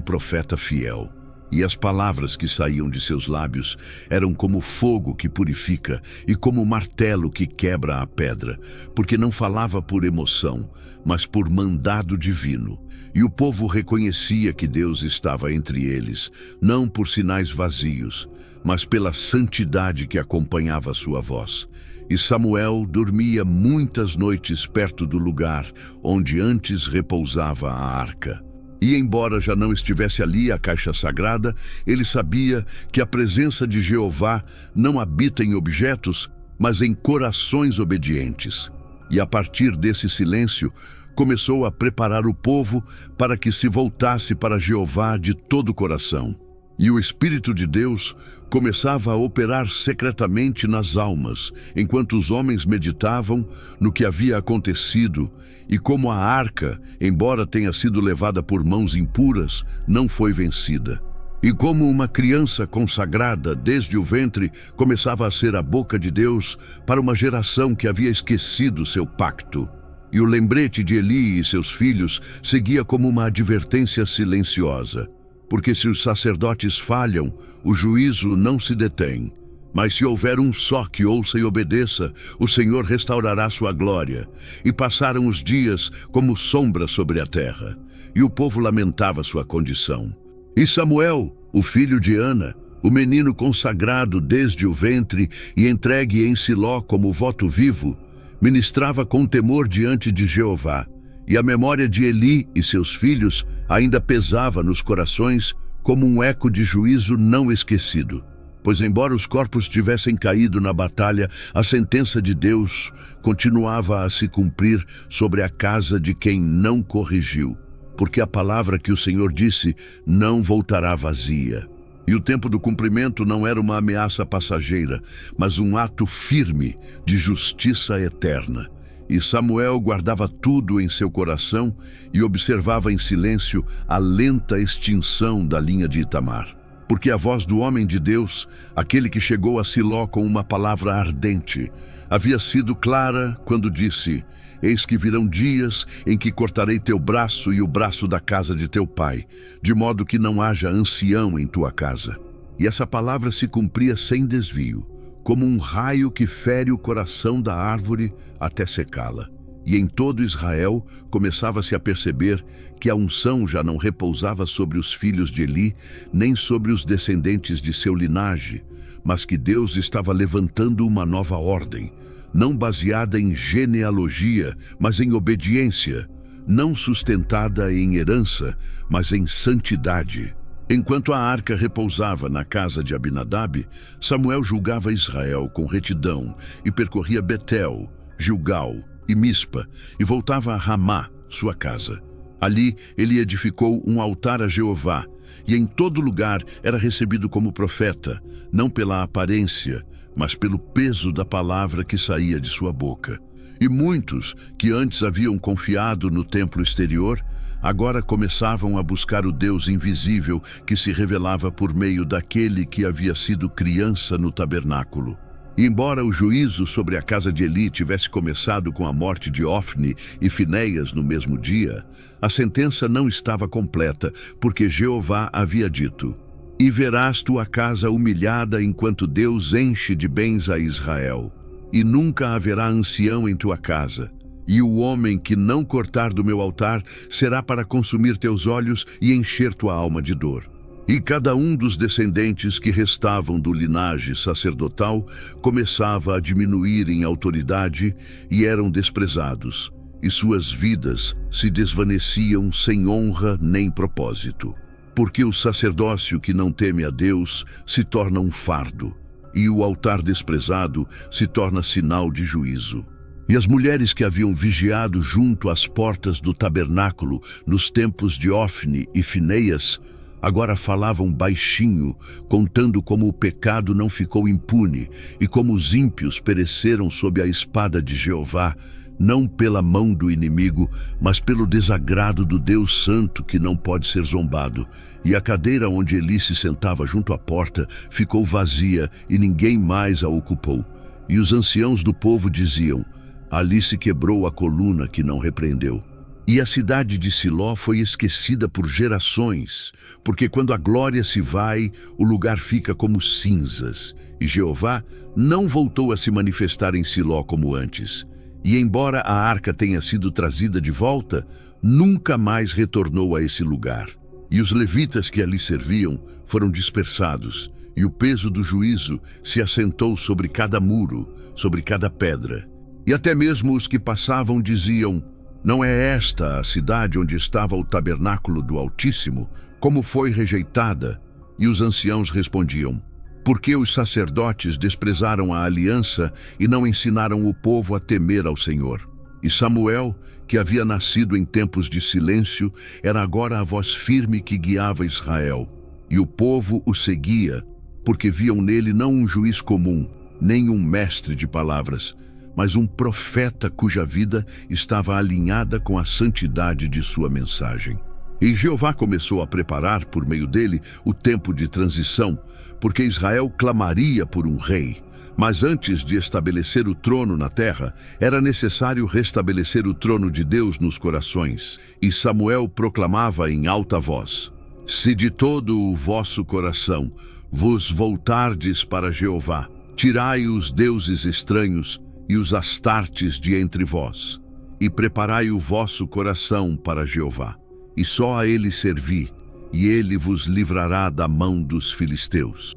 A: profeta fiel. E as palavras que saíam de seus lábios eram como fogo que purifica e como martelo que quebra a pedra, porque não falava por emoção, mas por mandado divino. E o povo reconhecia que Deus estava entre eles, não por sinais vazios, mas pela santidade que acompanhava a sua voz. E Samuel dormia muitas noites perto do lugar onde antes repousava a arca. E embora já não estivesse ali a caixa sagrada, ele sabia que a presença de Jeová não habita em objetos, mas em corações obedientes. E a partir desse silêncio, começou a preparar o povo para que se voltasse para Jeová de todo o coração. E o Espírito de Deus começava a operar secretamente nas almas, enquanto os homens meditavam no que havia acontecido e como a arca, embora tenha sido levada por mãos impuras, não foi vencida. E como uma criança consagrada desde o ventre começava a ser a boca de Deus para uma geração que havia esquecido seu pacto. E o lembrete de Eli e seus filhos seguia como uma advertência silenciosa. Porque se os sacerdotes falham, o juízo não se detém. Mas se houver um só que ouça e obedeça, o Senhor restaurará sua glória. E passaram os dias como sombra sobre a terra. E o povo lamentava sua condição. E Samuel, o filho de Ana, o menino consagrado desde o ventre e entregue em Siló como voto vivo, ministrava com temor diante de Jeová. E a memória de Eli e seus filhos ainda pesava nos corações como um eco de juízo não esquecido. Pois embora os corpos tivessem caído na batalha, a sentença de Deus continuava a se cumprir sobre a casa de quem não corrigiu. Porque a palavra que o Senhor disse não voltará vazia. E o tempo do cumprimento não era uma ameaça passageira, mas um ato firme de justiça eterna. E Samuel guardava tudo em seu coração e observava em silêncio a lenta extinção da linha de Itamar. Porque a voz do homem de Deus, aquele que chegou a Siló com uma palavra ardente, havia sido clara quando disse: eis que virão dias em que cortarei teu braço e o braço da casa de teu pai, de modo que não haja ancião em tua casa. E essa palavra se cumpria sem desvio, como um raio que fere o coração da árvore até secá-la. E em todo Israel começava-se a perceber que a unção já não repousava sobre os filhos de Eli, nem sobre os descendentes de seu linhagem, mas que Deus estava levantando uma nova ordem, não baseada em genealogia, mas em obediência, não sustentada em herança, mas em santidade. Enquanto a arca repousava na casa de Abinadab, Samuel julgava Israel com retidão e percorria Betel, Gilgal e Mispa, e voltava a Ramá, sua casa. Ali ele edificou um altar a Jeová, e em todo lugar era recebido como profeta, não pela aparência, mas pelo peso da palavra que saía de sua boca. E muitos, que antes haviam confiado no templo exterior, agora começavam a buscar o Deus invisível que se revelava por meio daquele que havia sido criança no tabernáculo. E embora o juízo sobre a casa de Eli tivesse começado com a morte de Ofni e Finéias no mesmo dia, a sentença não estava completa, porque Jeová havia dito: e verás tua casa humilhada enquanto Deus enche de bens a Israel. e nunca haverá ancião em tua casa. E o homem que não cortar do meu altar será para consumir teus olhos e encher tua alma de dor. E cada um dos descendentes que restavam do linhagem sacerdotal começava a diminuir em autoridade e eram desprezados, e suas vidas se desvaneciam sem honra nem propósito. Porque o sacerdócio que não teme a Deus se torna um fardo, e o altar desprezado se torna sinal de juízo. E as mulheres que haviam vigiado junto às portas do tabernáculo nos tempos de Ofni e Finéias, agora falavam baixinho, contando como o pecado não ficou impune e como os ímpios pereceram sob a espada de Jeová, não pela mão do inimigo, mas pelo desagrado do Deus Santo que não pode ser zombado. E a cadeira onde Eli se sentava junto à porta ficou vazia e ninguém mais a ocupou. E os anciãos do povo diziam: ali se quebrou a coluna que não repreendeu. E a cidade de Siló foi esquecida por gerações, porque quando a glória se vai, o lugar fica como cinzas. E Jeová não voltou a se manifestar em Siló como antes. E embora a arca tenha sido trazida de volta, nunca mais retornou a esse lugar. E os levitas que ali serviam foram dispersados, e o peso do juízo se assentou sobre cada muro, sobre cada pedra. E até mesmo os que passavam diziam: não é esta a cidade onde estava o tabernáculo do Altíssimo? Como foi rejeitada? E os anciãos respondiam: porque os sacerdotes desprezaram a aliança e não ensinaram o povo a temer ao Senhor. E Samuel, que havia nascido em tempos de silêncio, era agora a voz firme que guiava Israel. E o povo o seguia, porque viam nele não um juiz comum, nem um mestre de palavras, mas um profeta cuja vida estava alinhada com a santidade de sua mensagem. E Jeová começou a preparar, por meio dele, o tempo de transição, porque Israel clamaria por um rei. Mas antes de estabelecer o trono na terra, era necessário restabelecer o trono de Deus nos corações. E Samuel proclamava em alta voz: se de todo o vosso coração vos voltardes para Jeová, tirai os deuses estranhos e os astartes de entre vós, e preparai o vosso coração para Jeová, e só a ele servi, e ele vos livrará da mão dos filisteus.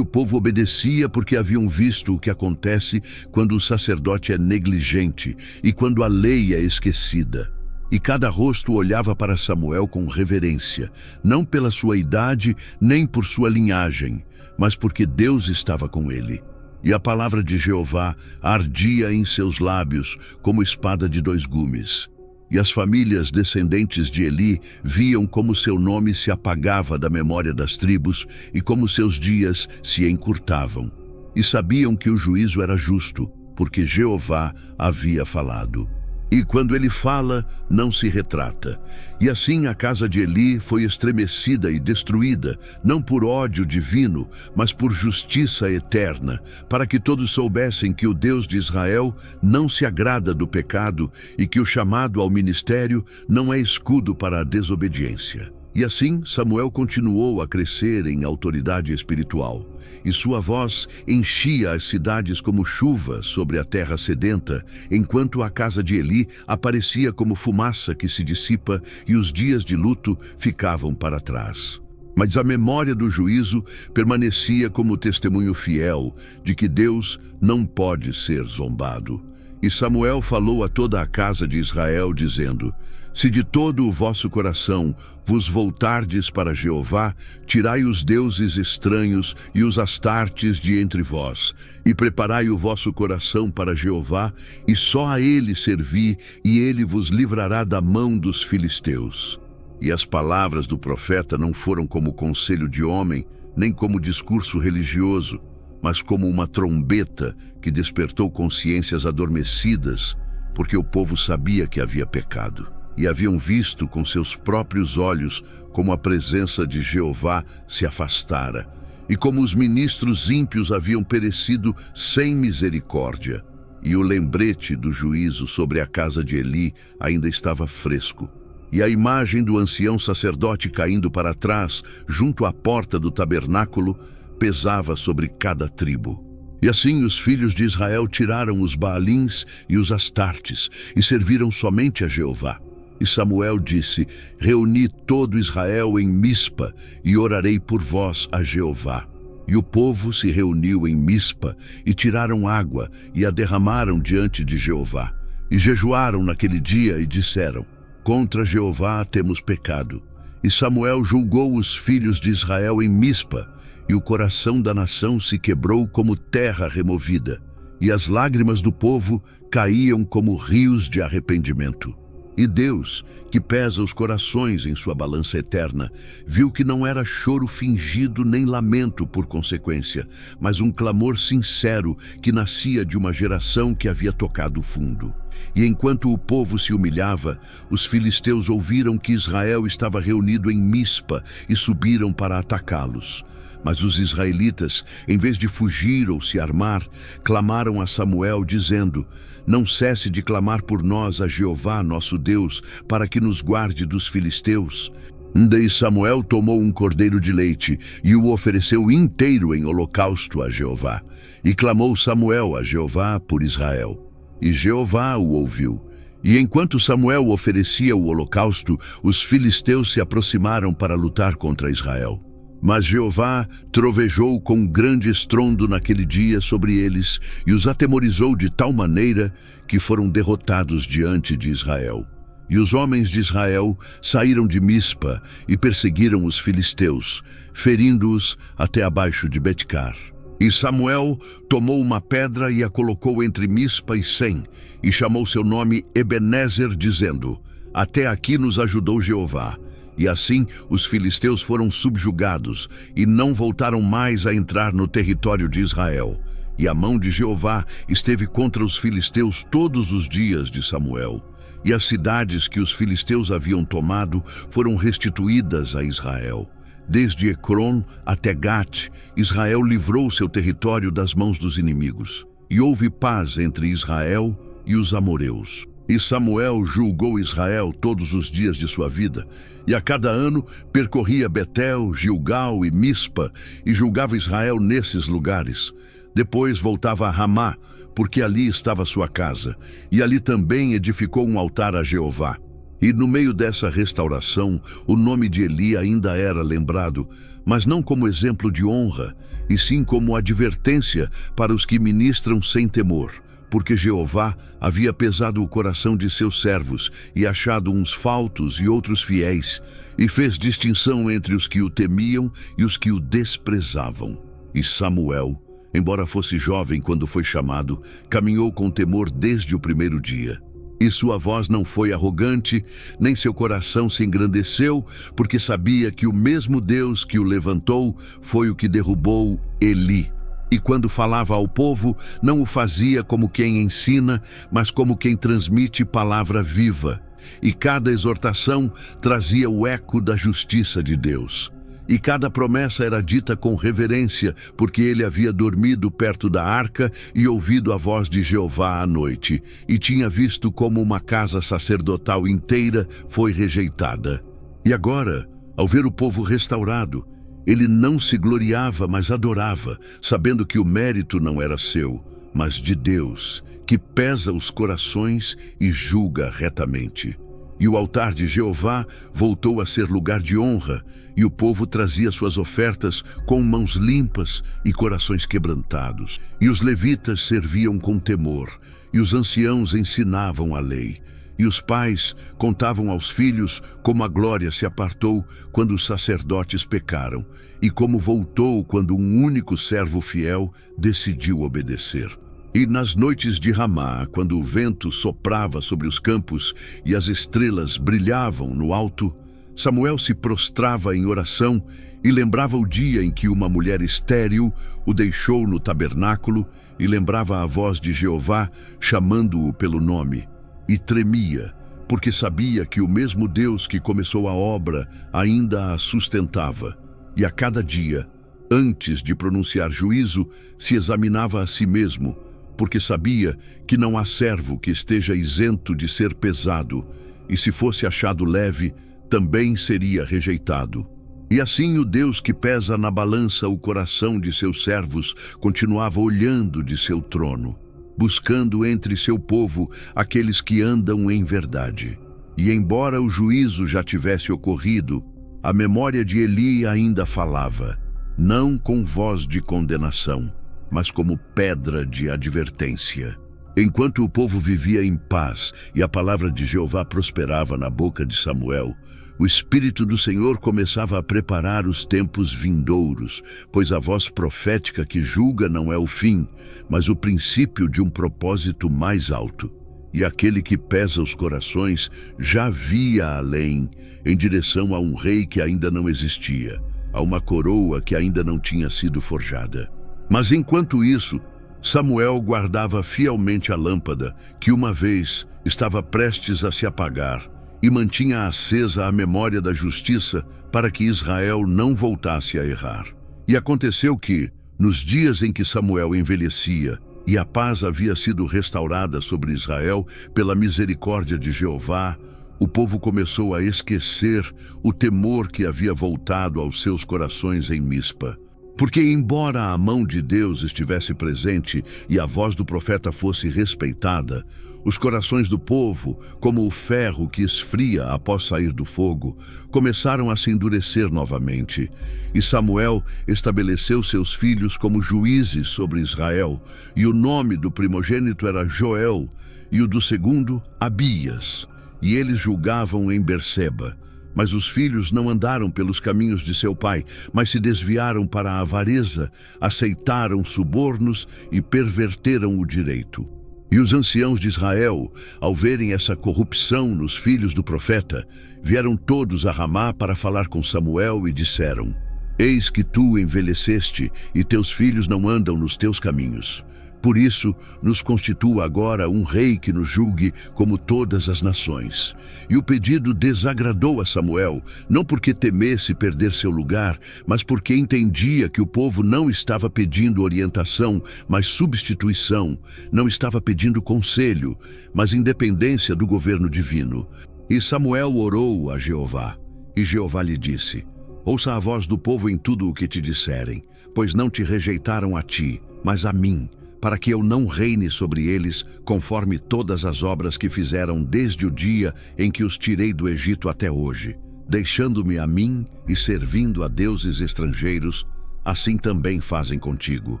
A: O povo obedecia porque haviam visto o que acontece quando o sacerdote é negligente e quando a lei é esquecida. E cada rosto olhava para Samuel com reverência, não pela sua idade nem por sua linhagem, mas porque Deus estava com ele. E a palavra de Jeová ardia em seus lábios como espada de dois gumes. E as famílias descendentes de Eli viam como seu nome se apagava da memória das tribos e como seus dias se encurtavam. E sabiam que o juízo era justo, porque Jeová havia falado. E quando ele fala, não se retrata. E assim a casa de Eli foi estremecida e destruída, não por ódio divino, mas por justiça eterna, para que todos soubessem que o Deus de Israel não se agrada do pecado e que o chamado ao ministério não é escudo para a desobediência. E assim Samuel continuou a crescer em autoridade espiritual, e sua voz enchia as cidades como chuva sobre a terra sedenta, enquanto a casa de Eli aparecia como fumaça que se dissipa e os dias de luto ficavam para trás. Mas a memória do juízo permanecia como testemunho fiel de que Deus não pode ser zombado. E Samuel falou a toda a casa de Israel, dizendo: se de todo o vosso coração vos voltardes para Jeová, tirai os deuses estranhos e os astartes de entre vós, e preparai o vosso coração para Jeová, e só a ele servi, e ele vos livrará da mão dos filisteus. E as palavras do profeta não foram como conselho de homem, nem como discurso religioso, mas como uma trombeta que despertou consciências adormecidas, porque o povo sabia que havia pecado. E haviam visto com seus próprios olhos como a presença de Jeová se afastara, e como os ministros ímpios haviam perecido sem misericórdia. E o lembrete do juízo sobre a casa de Eli ainda estava fresco. E a imagem do ancião sacerdote caindo para trás, junto à porta do tabernáculo, pesava sobre cada tribo. E assim os filhos de Israel tiraram os Baalins e os Astartes, e serviram somente a Jeová. E Samuel disse: Reuni todo Israel em Mispa, e orarei por vós a Jeová. E o povo se reuniu em Mispa, e tiraram água, e a derramaram diante de Jeová. E jejuaram naquele dia, e disseram: Contra Jeová temos pecado. E Samuel julgou os filhos de Israel em Mispa, e o coração da nação se quebrou como terra removida, e as lágrimas do povo caíam como rios de arrependimento. E Deus, que pesa os corações em sua balança eterna, viu que não era choro fingido nem lamento por consequência, mas um clamor sincero que nascia de uma geração que havia tocado fundo. E enquanto o povo se humilhava, os filisteus ouviram que Israel estava reunido em Mispa e subiram para atacá-los. Mas os israelitas, em vez de fugir ou se armar, clamaram a Samuel, dizendo: Não cesse de clamar por nós a Jeová, nosso Deus, para que nos guarde dos filisteus. Daí Samuel tomou um cordeiro de leite e o ofereceu inteiro em holocausto a Jeová. E clamou Samuel a Jeová por Israel. E Jeová o ouviu. E enquanto Samuel oferecia o holocausto, os filisteus se aproximaram para lutar contra Israel. Mas Jeová trovejou com grande estrondo naquele dia sobre eles e os atemorizou de tal maneira que foram derrotados diante de Israel. E os homens de Israel saíram de Mispa e perseguiram os filisteus, ferindo-os até abaixo de Betcar. E Samuel tomou uma pedra e a colocou entre Mispa e Sem, e chamou seu nome Ebenezer, dizendo: Até aqui nos ajudou Jeová. E assim os filisteus foram subjugados e não voltaram mais a entrar no território de Israel. E a mão de Jeová esteve contra os filisteus todos os dias de Samuel. E as cidades que os filisteus haviam tomado foram restituídas a Israel. Desde Ecrom até Gat, Israel livrou seu território das mãos dos inimigos. E houve paz entre Israel e os amoreus. E Samuel julgou Israel todos os dias de sua vida, e a cada ano percorria Betel, Gilgal e Mispa, e julgava Israel nesses lugares. Depois voltava a Ramá, porque ali estava sua casa, e ali também edificou um altar a Jeová. E no meio dessa restauração, o nome de Eli ainda era lembrado, mas não como exemplo de honra, e sim como advertência para os que ministram sem temor. Porque Jeová havia pesado o coração de seus servos e achado uns faltos e outros fiéis, e fez distinção entre os que o temiam e os que o desprezavam. E Samuel, embora fosse jovem quando foi chamado, caminhou com temor desde o primeiro dia. E sua voz não foi arrogante, nem seu coração se engrandeceu, porque sabia que o mesmo Deus que o levantou foi o que derrubou Eli. E quando falava ao povo, não o fazia como quem ensina, mas como quem transmite palavra viva. E cada exortação trazia o eco da justiça de Deus. E cada promessa era dita com reverência, porque ele havia dormido perto da arca e ouvido a voz de Jeová à noite, e tinha visto como uma casa sacerdotal inteira foi rejeitada. E agora, ao ver o povo restaurado, ele não se gloriava, mas adorava, sabendo que o mérito não era seu, mas de Deus, que pesa os corações e julga retamente. E o altar de Jeová voltou a ser lugar de honra, e o povo trazia suas ofertas com mãos limpas e corações quebrantados. E os levitas serviam com temor, e os anciãos ensinavam a lei. E os pais contavam aos filhos como a glória se apartou quando os sacerdotes pecaram, e como voltou quando um único servo fiel decidiu obedecer. E nas noites de Ramá, quando o vento soprava sobre os campos e as estrelas brilhavam no alto, Samuel se prostrava em oração e lembrava o dia em que uma mulher estéril o deixou no tabernáculo e lembrava a voz de Jeová chamando-o pelo nome. E tremia, porque sabia que o mesmo Deus que começou a obra ainda a sustentava. E a cada dia, antes de pronunciar juízo, se examinava a si mesmo, porque sabia que não há servo que esteja isento de ser pesado, e se fosse achado leve, também seria rejeitado. E assim o Deus que pesa na balança o coração de seus servos continuava olhando de seu trono, buscando entre seu povo aqueles que andam em verdade. E embora o juízo já tivesse ocorrido, a memória de Eli ainda falava, não com voz de condenação, mas como pedra de advertência. Enquanto o povo vivia em paz e a palavra de Jeová prosperava na boca de Samuel, o Espírito do Senhor começava a preparar os tempos vindouros, pois a voz profética que julga não é o fim, mas o princípio de um propósito mais alto. E aquele que pesa os corações já via além, em direção a um rei que ainda não existia, a uma coroa que ainda não tinha sido forjada. Mas enquanto isso, Samuel guardava fielmente a lâmpada, que uma vez estava prestes a se apagar, e mantinha acesa a memória da justiça para que Israel não voltasse a errar. E aconteceu que, nos dias em que Samuel envelhecia, e a paz havia sido restaurada sobre Israel pela misericórdia de Jeová, o povo começou a esquecer o temor que havia voltado aos seus corações em Mispa. Porque embora a mão de Deus estivesse presente e a voz do profeta fosse respeitada, os corações do povo, como o ferro que esfria após sair do fogo, começaram a se endurecer novamente. E Samuel estabeleceu seus filhos como juízes sobre Israel, e o nome do primogênito era Joel, e o do segundo, Abias. E eles julgavam em Berseba. Mas os filhos não andaram pelos caminhos de seu pai, mas se desviaram para a avareza, aceitaram subornos e perverteram o direito. E os anciãos de Israel, ao verem essa corrupção nos filhos do profeta, vieram todos a Ramá para falar com Samuel e disseram: Eis que tu envelheceste e teus filhos não andam nos teus caminhos. Por isso, nos constitua agora um rei que nos julgue como todas as nações. E o pedido desagradou a Samuel, não porque temesse perder seu lugar, mas porque entendia que o povo não estava pedindo orientação, mas substituição, não estava pedindo conselho, mas independência do governo divino. E Samuel orou a Jeová, e Jeová lhe disse: Ouça a voz do povo em tudo o que te disserem, pois não te rejeitaram a ti, mas a mim, para que eu não reine sobre eles, conforme todas as obras que fizeram desde o dia em que os tirei do Egito até hoje, deixando-me a mim e servindo a deuses estrangeiros, assim também fazem contigo.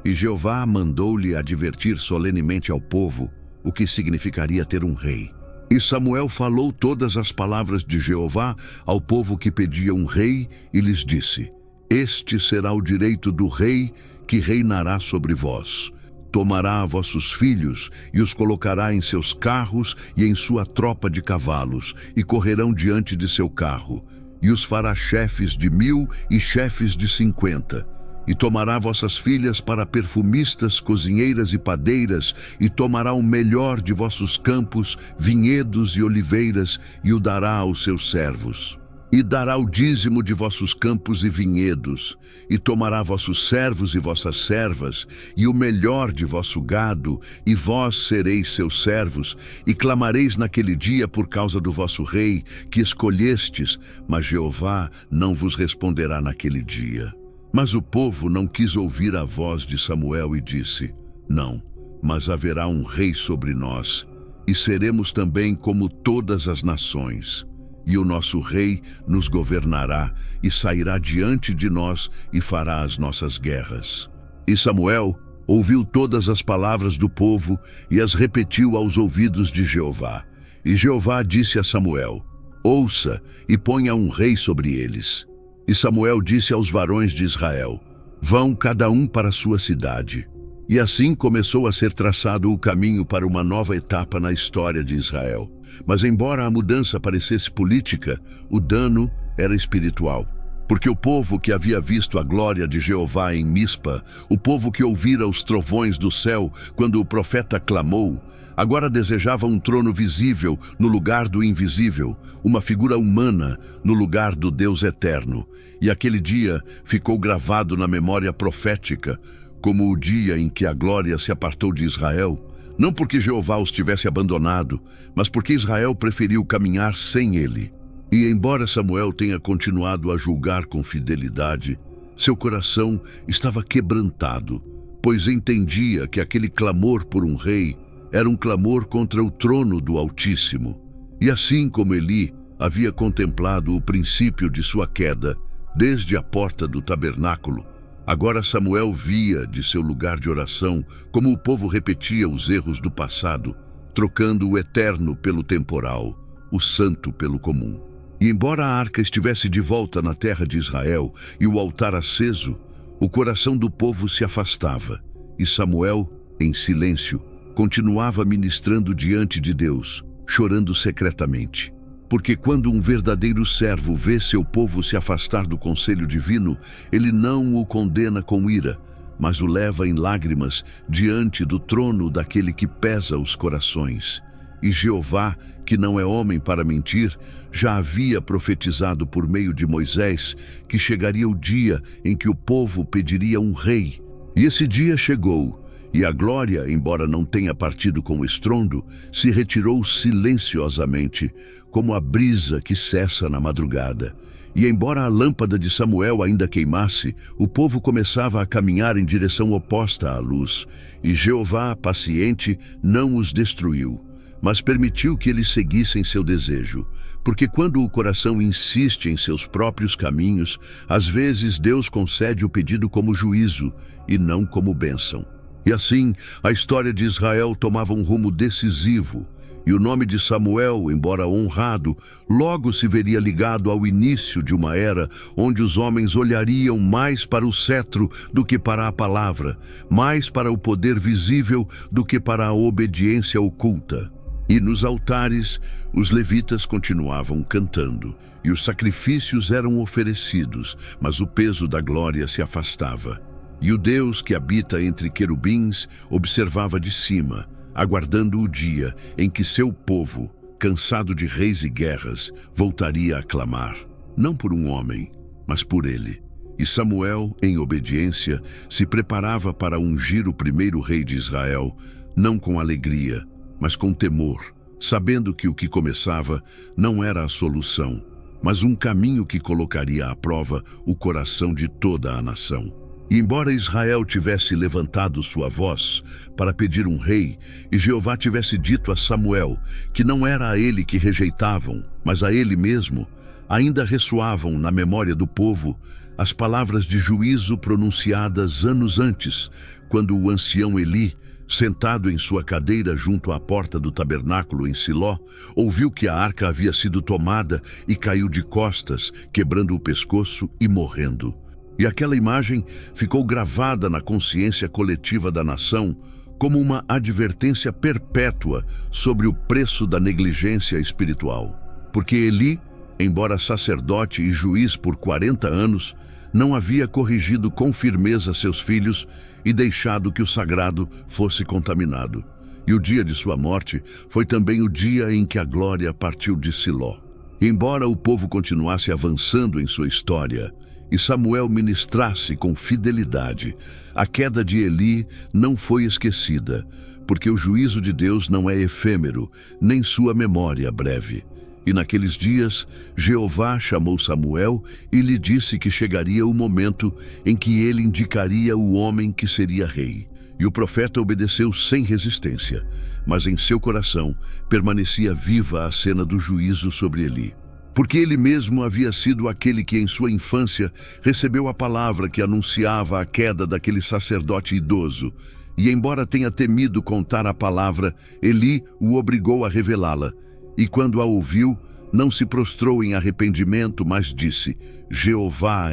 A: E Jeová mandou-lhe advertir solenemente ao povo o que significaria ter um rei. E Samuel falou todas as palavras de Jeová ao povo que pedia um rei e lhes disse: Este será o direito do rei que reinará sobre vós. Tomará vossos filhos e os colocará em seus carros e em sua tropa de cavalos, e correrão diante de seu carro, e os fará chefes de 1000 e chefes de 50. E tomará vossas filhas para perfumistas, cozinheiras e padeiras, e tomará o melhor de vossos campos, vinhedos e oliveiras, e o dará aos seus servos. E dará o dízimo de vossos campos e vinhedos, e tomará vossos servos e vossas servas, e o melhor de vosso gado, e vós sereis seus servos, e clamareis naquele dia por causa do vosso rei, que escolhestes, mas Jeová não vos responderá naquele dia. Mas o povo não quis ouvir a voz de Samuel e disse: Não, mas haverá um rei sobre nós, e seremos também como todas as nações. E o nosso rei nos governará e sairá diante de nós e fará as nossas guerras. E Samuel ouviu todas as palavras do povo e as repetiu aos ouvidos de Jeová. E Jeová disse a Samuel: Ouça e ponha um rei sobre eles. E Samuel disse aos varões de Israel: Vão cada um para sua cidade. E assim começou a ser traçado o caminho para uma nova etapa na história de Israel. Mas embora a mudança parecesse política, o dano era espiritual. Porque o povo que havia visto a glória de Jeová em Mispa, o povo que ouvira os trovões do céu quando o profeta clamou, agora desejava um trono visível no lugar do invisível, uma figura humana no lugar do Deus eterno. E aquele dia ficou gravado na memória profética, como o dia em que a glória se apartou de Israel, não porque Jeová os tivesse abandonado, mas porque Israel preferiu caminhar sem ele. E embora Samuel tenha continuado a julgar com fidelidade, seu coração estava quebrantado, pois entendia que aquele clamor por um rei era um clamor contra o trono do Altíssimo. E assim como Eli havia contemplado o princípio de sua queda desde a porta do tabernáculo, agora Samuel via de seu lugar de oração como o povo repetia os erros do passado, trocando o eterno pelo temporal, o santo pelo comum. E embora a arca estivesse de volta na terra de Israel e o altar aceso, o coração do povo se afastava, e Samuel, em silêncio, continuava ministrando diante de Deus, chorando secretamente. Porque quando um verdadeiro servo vê seu povo se afastar do conselho divino, ele não o condena com ira, mas o leva em lágrimas diante do trono daquele que pesa os corações. E Jeová, que não é homem para mentir, já havia profetizado por meio de Moisés que chegaria o dia em que o povo pediria um rei. E esse dia chegou, e a glória, embora não tenha partido com estrondo, se retirou silenciosamente, como a brisa que cessa na madrugada. E embora a lâmpada de Samuel ainda queimasse, o povo começava a caminhar em direção oposta à luz, e Jeová, paciente, não os destruiu, mas permitiu que eles seguissem seu desejo. Porque quando o coração insiste em seus próprios caminhos, às vezes Deus concede o pedido como juízo e não como bênção. E assim, a história de Israel tomava um rumo decisivo, e o nome de Samuel, embora honrado, logo se veria ligado ao início de uma era onde os homens olhariam mais para o cetro do que para a palavra, mais para o poder visível do que para a obediência oculta. E nos altares, os levitas continuavam cantando, e os sacrifícios eram oferecidos, mas o peso da glória se afastava. E o Deus que habita entre querubins observava de cima, aguardando o dia em que seu povo, cansado de reis e guerras, voltaria a clamar, não por um homem, mas por ele. E Samuel, em obediência, se preparava para ungir o primeiro rei de Israel, não com alegria, mas com temor, sabendo que o que começava não era a solução, mas um caminho que colocaria à prova o coração de toda a nação. E embora Israel tivesse levantado sua voz para pedir um rei, e Jeová tivesse dito a Samuel que não era a ele que rejeitavam, mas a ele mesmo, ainda ressoavam na memória do povo as palavras de juízo pronunciadas anos antes, quando o ancião Eli, sentado em sua cadeira junto à porta do tabernáculo em Siló, ouviu que a arca havia sido tomada e caiu de costas, quebrando o pescoço e morrendo. E aquela imagem ficou gravada na consciência coletiva da nação como uma advertência perpétua sobre o preço da negligência espiritual. Porque Eli, embora sacerdote e juiz por 40 anos, não havia corrigido com firmeza seus filhos e deixado que o sagrado fosse contaminado. E o dia de sua morte foi também o dia em que a glória partiu de Siló. Embora o povo continuasse avançando em sua história, e Samuel ministrasse com fidelidade, a queda de Eli não foi esquecida, porque o juízo de Deus não é efêmero, nem sua memória breve. E naqueles dias, Jeová chamou Samuel e lhe disse que chegaria o momento em que ele indicaria o homem que seria rei. E o profeta obedeceu sem resistência, mas em seu coração permanecia viva a cena do juízo sobre Eli. Porque ele mesmo havia sido aquele que em sua infância recebeu a palavra que anunciava a queda daquele sacerdote idoso. E embora tenha temido contar a palavra, Eli o obrigou a revelá-la. E quando a ouviu, não se prostrou em arrependimento, mas disse: Jeová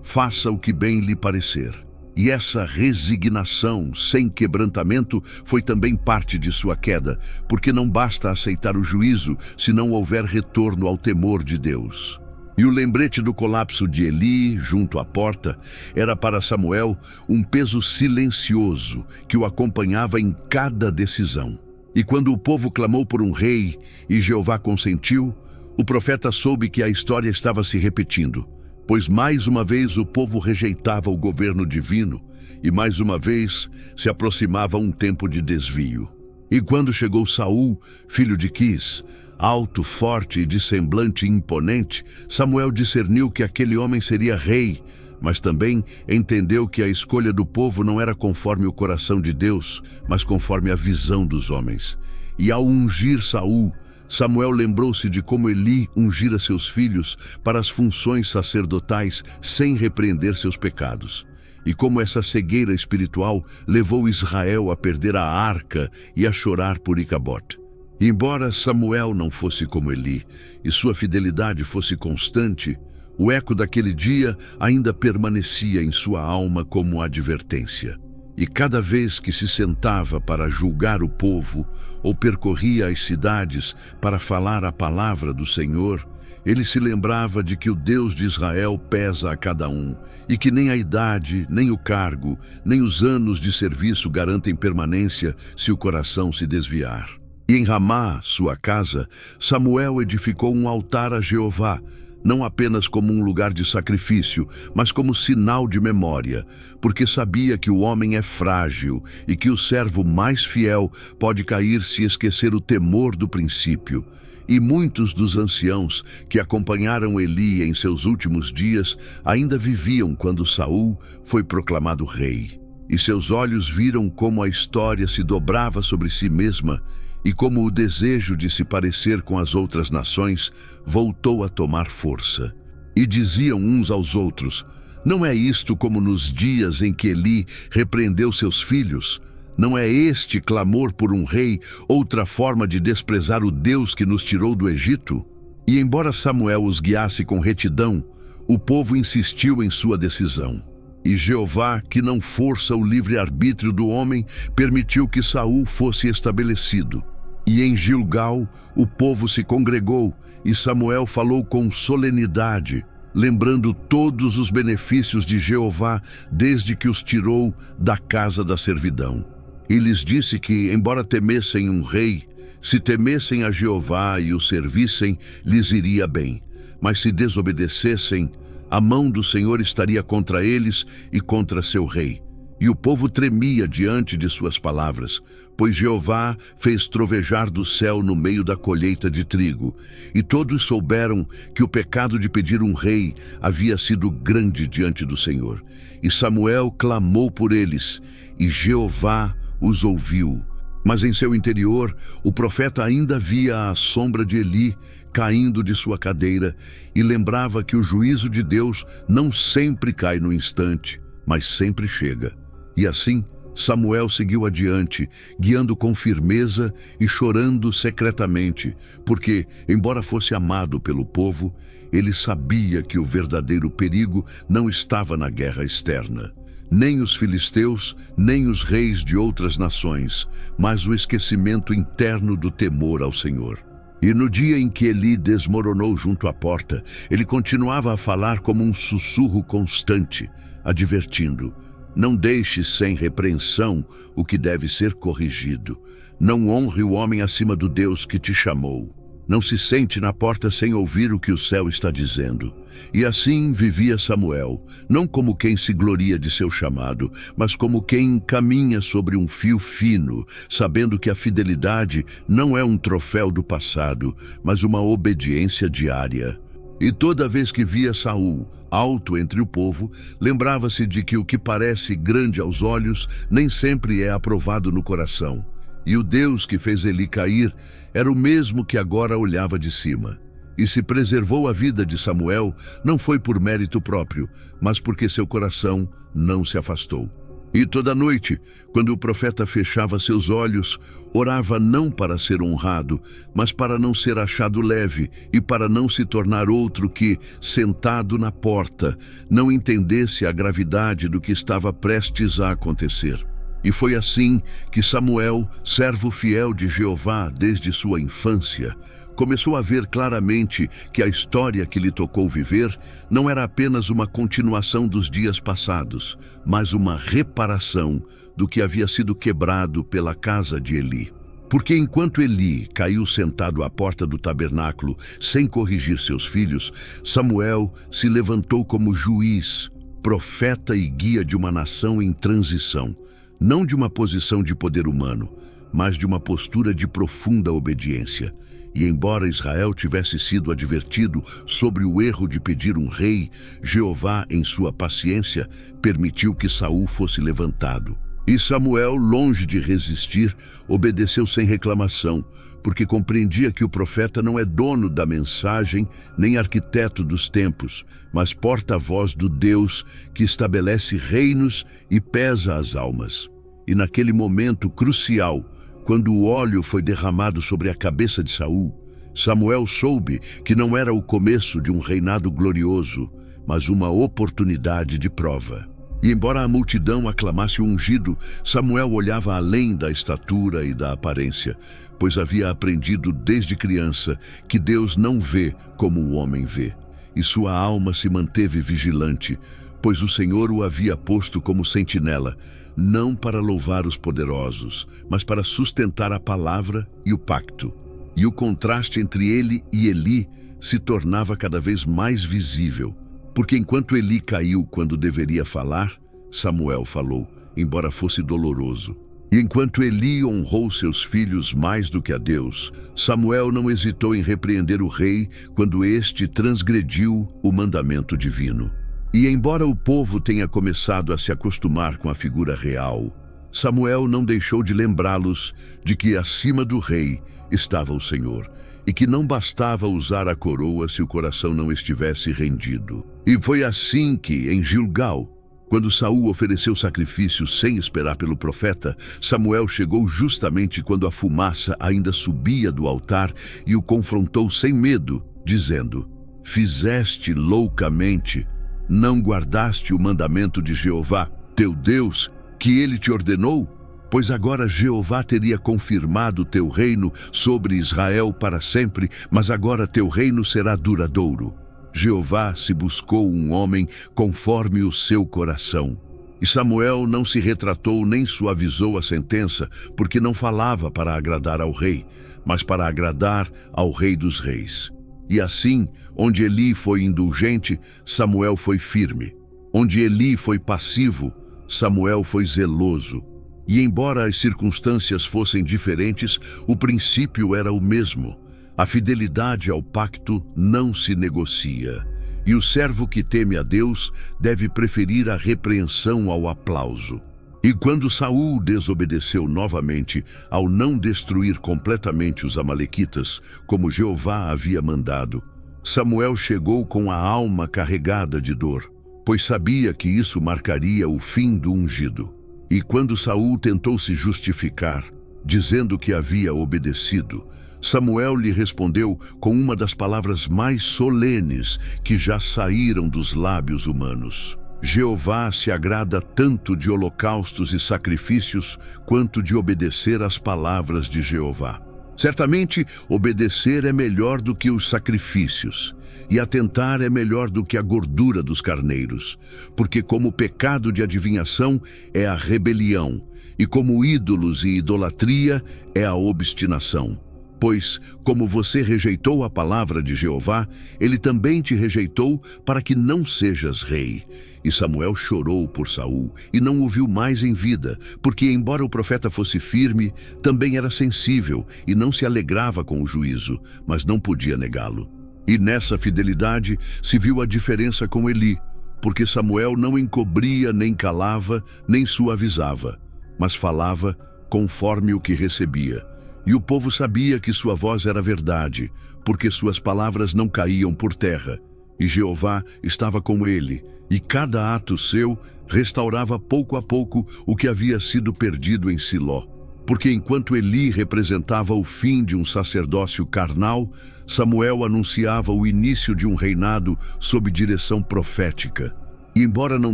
A: faça o que bem lhe parecer. E essa resignação sem quebrantamento foi também parte de sua queda, porque não basta aceitar o juízo se não houver retorno ao temor de Deus. E o lembrete do colapso de Eli, junto à porta, era para Samuel um peso silencioso que o acompanhava em cada decisão. E quando o povo clamou por um rei e Jeová consentiu, o profeta soube que a história estava se repetindo, pois mais uma vez o povo rejeitava o governo divino e mais uma vez se aproximava um tempo de desvio. E quando chegou Saul, filho de Quis, alto, forte e de semblante imponente, Samuel discerniu que aquele homem seria rei, mas também entendeu que a escolha do povo não era conforme o coração de Deus, mas conforme a visão dos homens. E ao ungir Saul, Samuel lembrou-se de como Eli ungira seus filhos para as funções sacerdotais sem repreender seus pecados, e como essa cegueira espiritual levou Israel a perder a arca e a chorar por Icabote. Embora Samuel não fosse como Eli e sua fidelidade fosse constante, o eco daquele dia ainda permanecia em sua alma como advertência. E cada vez que se sentava para julgar o povo ou percorria as cidades para falar a palavra do Senhor, ele se lembrava de que o Deus de Israel pesa a cada um e que nem a idade, nem o cargo, nem os anos de serviço garantem permanência se o coração se desviar. E em Ramá, sua casa, Samuel edificou um altar a Jeová, não apenas como um lugar de sacrifício, mas como sinal de memória, porque sabia que o homem é frágil e que o servo mais fiel pode cair se esquecer o temor do princípio. E muitos dos anciãos que acompanharam Eli em seus últimos dias ainda viviam quando Saul foi proclamado rei. E seus olhos viram como a história se dobrava sobre si mesma e como o desejo de se parecer com as outras nações voltou a tomar força. E diziam uns aos outros: não é isto como nos dias em que Eli repreendeu seus filhos? Não é este clamor por um rei outra forma de desprezar o Deus que nos tirou do Egito? E embora Samuel os guiasse com retidão, o povo insistiu em sua decisão. E Jeová, que não força o livre-arbítrio do homem, permitiu que Saul fosse estabelecido. E em Gilgal o povo se congregou, e Samuel falou com solenidade, lembrando todos os benefícios de Jeová desde que os tirou da casa da servidão. E lhes disse que, embora temessem um rei, se temessem a Jeová e o servissem, lhes iria bem. Mas se desobedecessem, a mão do Senhor estaria contra eles e contra seu rei. E o povo tremia diante de suas palavras, pois Jeová fez trovejar do céu no meio da colheita de trigo. E todos souberam que o pecado de pedir um rei havia sido grande diante do Senhor. E Samuel clamou por eles, e Jeová os ouviu. Mas em seu interior, o profeta ainda via a sombra de Eli caindo de sua cadeira e lembrava que o juízo de Deus não sempre cai no instante, mas sempre chega. E assim, Samuel seguiu adiante, guiando com firmeza e chorando secretamente, porque, embora fosse amado pelo povo, ele sabia que o verdadeiro perigo não estava na guerra externa. Nem os filisteus, nem os reis de outras nações, mas o esquecimento interno do temor ao Senhor. E no dia em que Eli desmoronou junto à porta, ele continuava a falar como um sussurro constante, advertindo: não deixe sem repreensão o que deve ser corrigido. Não honre o homem acima do Deus que te chamou. Não se sente na porta sem ouvir o que o céu está dizendo. E assim vivia Samuel, não como quem se gloria de seu chamado, mas como quem caminha sobre um fio fino, sabendo que a fidelidade não é um troféu do passado, mas uma obediência diária. E toda vez que via Saul, alto entre o povo, lembrava-se de que o que parece grande aos olhos nem sempre é aprovado no coração. E o Deus que fez Eli cair era o mesmo que agora olhava de cima. E se preservou a vida de Samuel, não foi por mérito próprio, mas porque seu coração não se afastou. E toda noite, quando o profeta fechava seus olhos, orava não para ser honrado, mas para não ser achado leve e para não se tornar outro que, sentado na porta, não entendesse a gravidade do que estava prestes a acontecer. E foi assim que Samuel, servo fiel de Jeová desde sua infância, começou a ver claramente que a história que lhe tocou viver não era apenas uma continuação dos dias passados, mas uma reparação do que havia sido quebrado pela casa de Eli. Porque enquanto Eli caiu sentado à porta do tabernáculo sem corrigir seus filhos, Samuel se levantou como juiz, profeta e guia de uma nação em transição, não de uma posição de poder humano, mas de uma postura de profunda obediência. E embora Israel tivesse sido advertido sobre o erro de pedir um rei, Jeová, em sua paciência, permitiu que Saul fosse levantado. E Samuel, longe de resistir, obedeceu sem reclamação, porque compreendia que o profeta não é dono da mensagem, nem arquiteto dos tempos, mas porta-voz do Deus que estabelece reinos e pesa as almas. E naquele momento crucial, quando o óleo foi derramado sobre a cabeça de Saul, Samuel soube que não era o começo de um reinado glorioso, mas uma oportunidade de prova. E embora a multidão aclamasse o ungido, Samuel olhava além da estatura e da aparência, pois havia aprendido desde criança que Deus não vê como o homem vê. E sua alma se manteve vigilante, pois o Senhor o havia posto como sentinela, não para louvar os poderosos, mas para sustentar a palavra e o pacto. E o contraste entre ele e Eli se tornava cada vez mais visível, porque enquanto Eli caiu quando deveria falar, Samuel falou, embora fosse doloroso. E enquanto Eli honrou seus filhos mais do que a Deus, Samuel não hesitou em repreender o rei quando este transgrediu o mandamento divino. E embora o povo tenha começado a se acostumar com a figura real, Samuel não deixou de lembrá-los de que acima do rei estava o Senhor, e que não bastava usar a coroa se o coração não estivesse rendido. E foi assim que, em Gilgal, quando Saul ofereceu sacrifício sem esperar pelo profeta, Samuel chegou justamente quando a fumaça ainda subia do altar e o confrontou sem medo, dizendo: "Fizeste loucamente, não guardaste o mandamento de Jeová, teu Deus, que ele te ordenou? Pois agora Jeová teria confirmado teu reino sobre Israel para sempre, mas agora teu reino será duradouro. Jeová se buscou um homem conforme o seu coração." E Samuel não se retratou nem suavizou a sentença, porque não falava para agradar ao rei, mas para agradar ao Rei dos Reis. E assim, onde Eli foi indulgente, Samuel foi firme. Onde Eli foi passivo, Samuel foi zeloso. E embora as circunstâncias fossem diferentes, o princípio era o mesmo. A fidelidade ao pacto não se negocia. E o servo que teme a Deus deve preferir a repreensão ao aplauso. E quando Saul desobedeceu novamente ao não destruir completamente os amalequitas, como Jeová havia mandado, Samuel chegou com a alma carregada de dor, pois sabia que isso marcaria o fim do ungido. E quando Saul tentou se justificar, dizendo que havia obedecido, Samuel lhe respondeu com uma das palavras mais solenes que já saíram dos lábios humanos: "Jeová se agrada tanto de holocaustos e sacrifícios quanto de obedecer às palavras de Jeová. Certamente, obedecer é melhor do que os sacrifícios, e atentar é melhor do que a gordura dos carneiros, porque como pecado de adivinhação é a rebelião, e como ídolos e idolatria é a obstinação. Pois, como você rejeitou a palavra de Jeová, ele também te rejeitou para que não sejas rei." E Samuel chorou por Saul e não o viu mais em vida, porque embora o profeta fosse firme, também era sensível e não se alegrava com o juízo, mas não podia negá-lo. E nessa fidelidade se viu a diferença com Eli, porque Samuel não encobria, nem calava, nem suavizava, mas falava conforme o que recebia. E o povo sabia que sua voz era verdade, porque suas palavras não caíam por terra. E Jeová estava com ele, e cada ato seu restaurava pouco a pouco o que havia sido perdido em Siló. Porque enquanto Eli representava o fim de um sacerdócio carnal, Samuel anunciava o início de um reinado sob direção profética. E embora não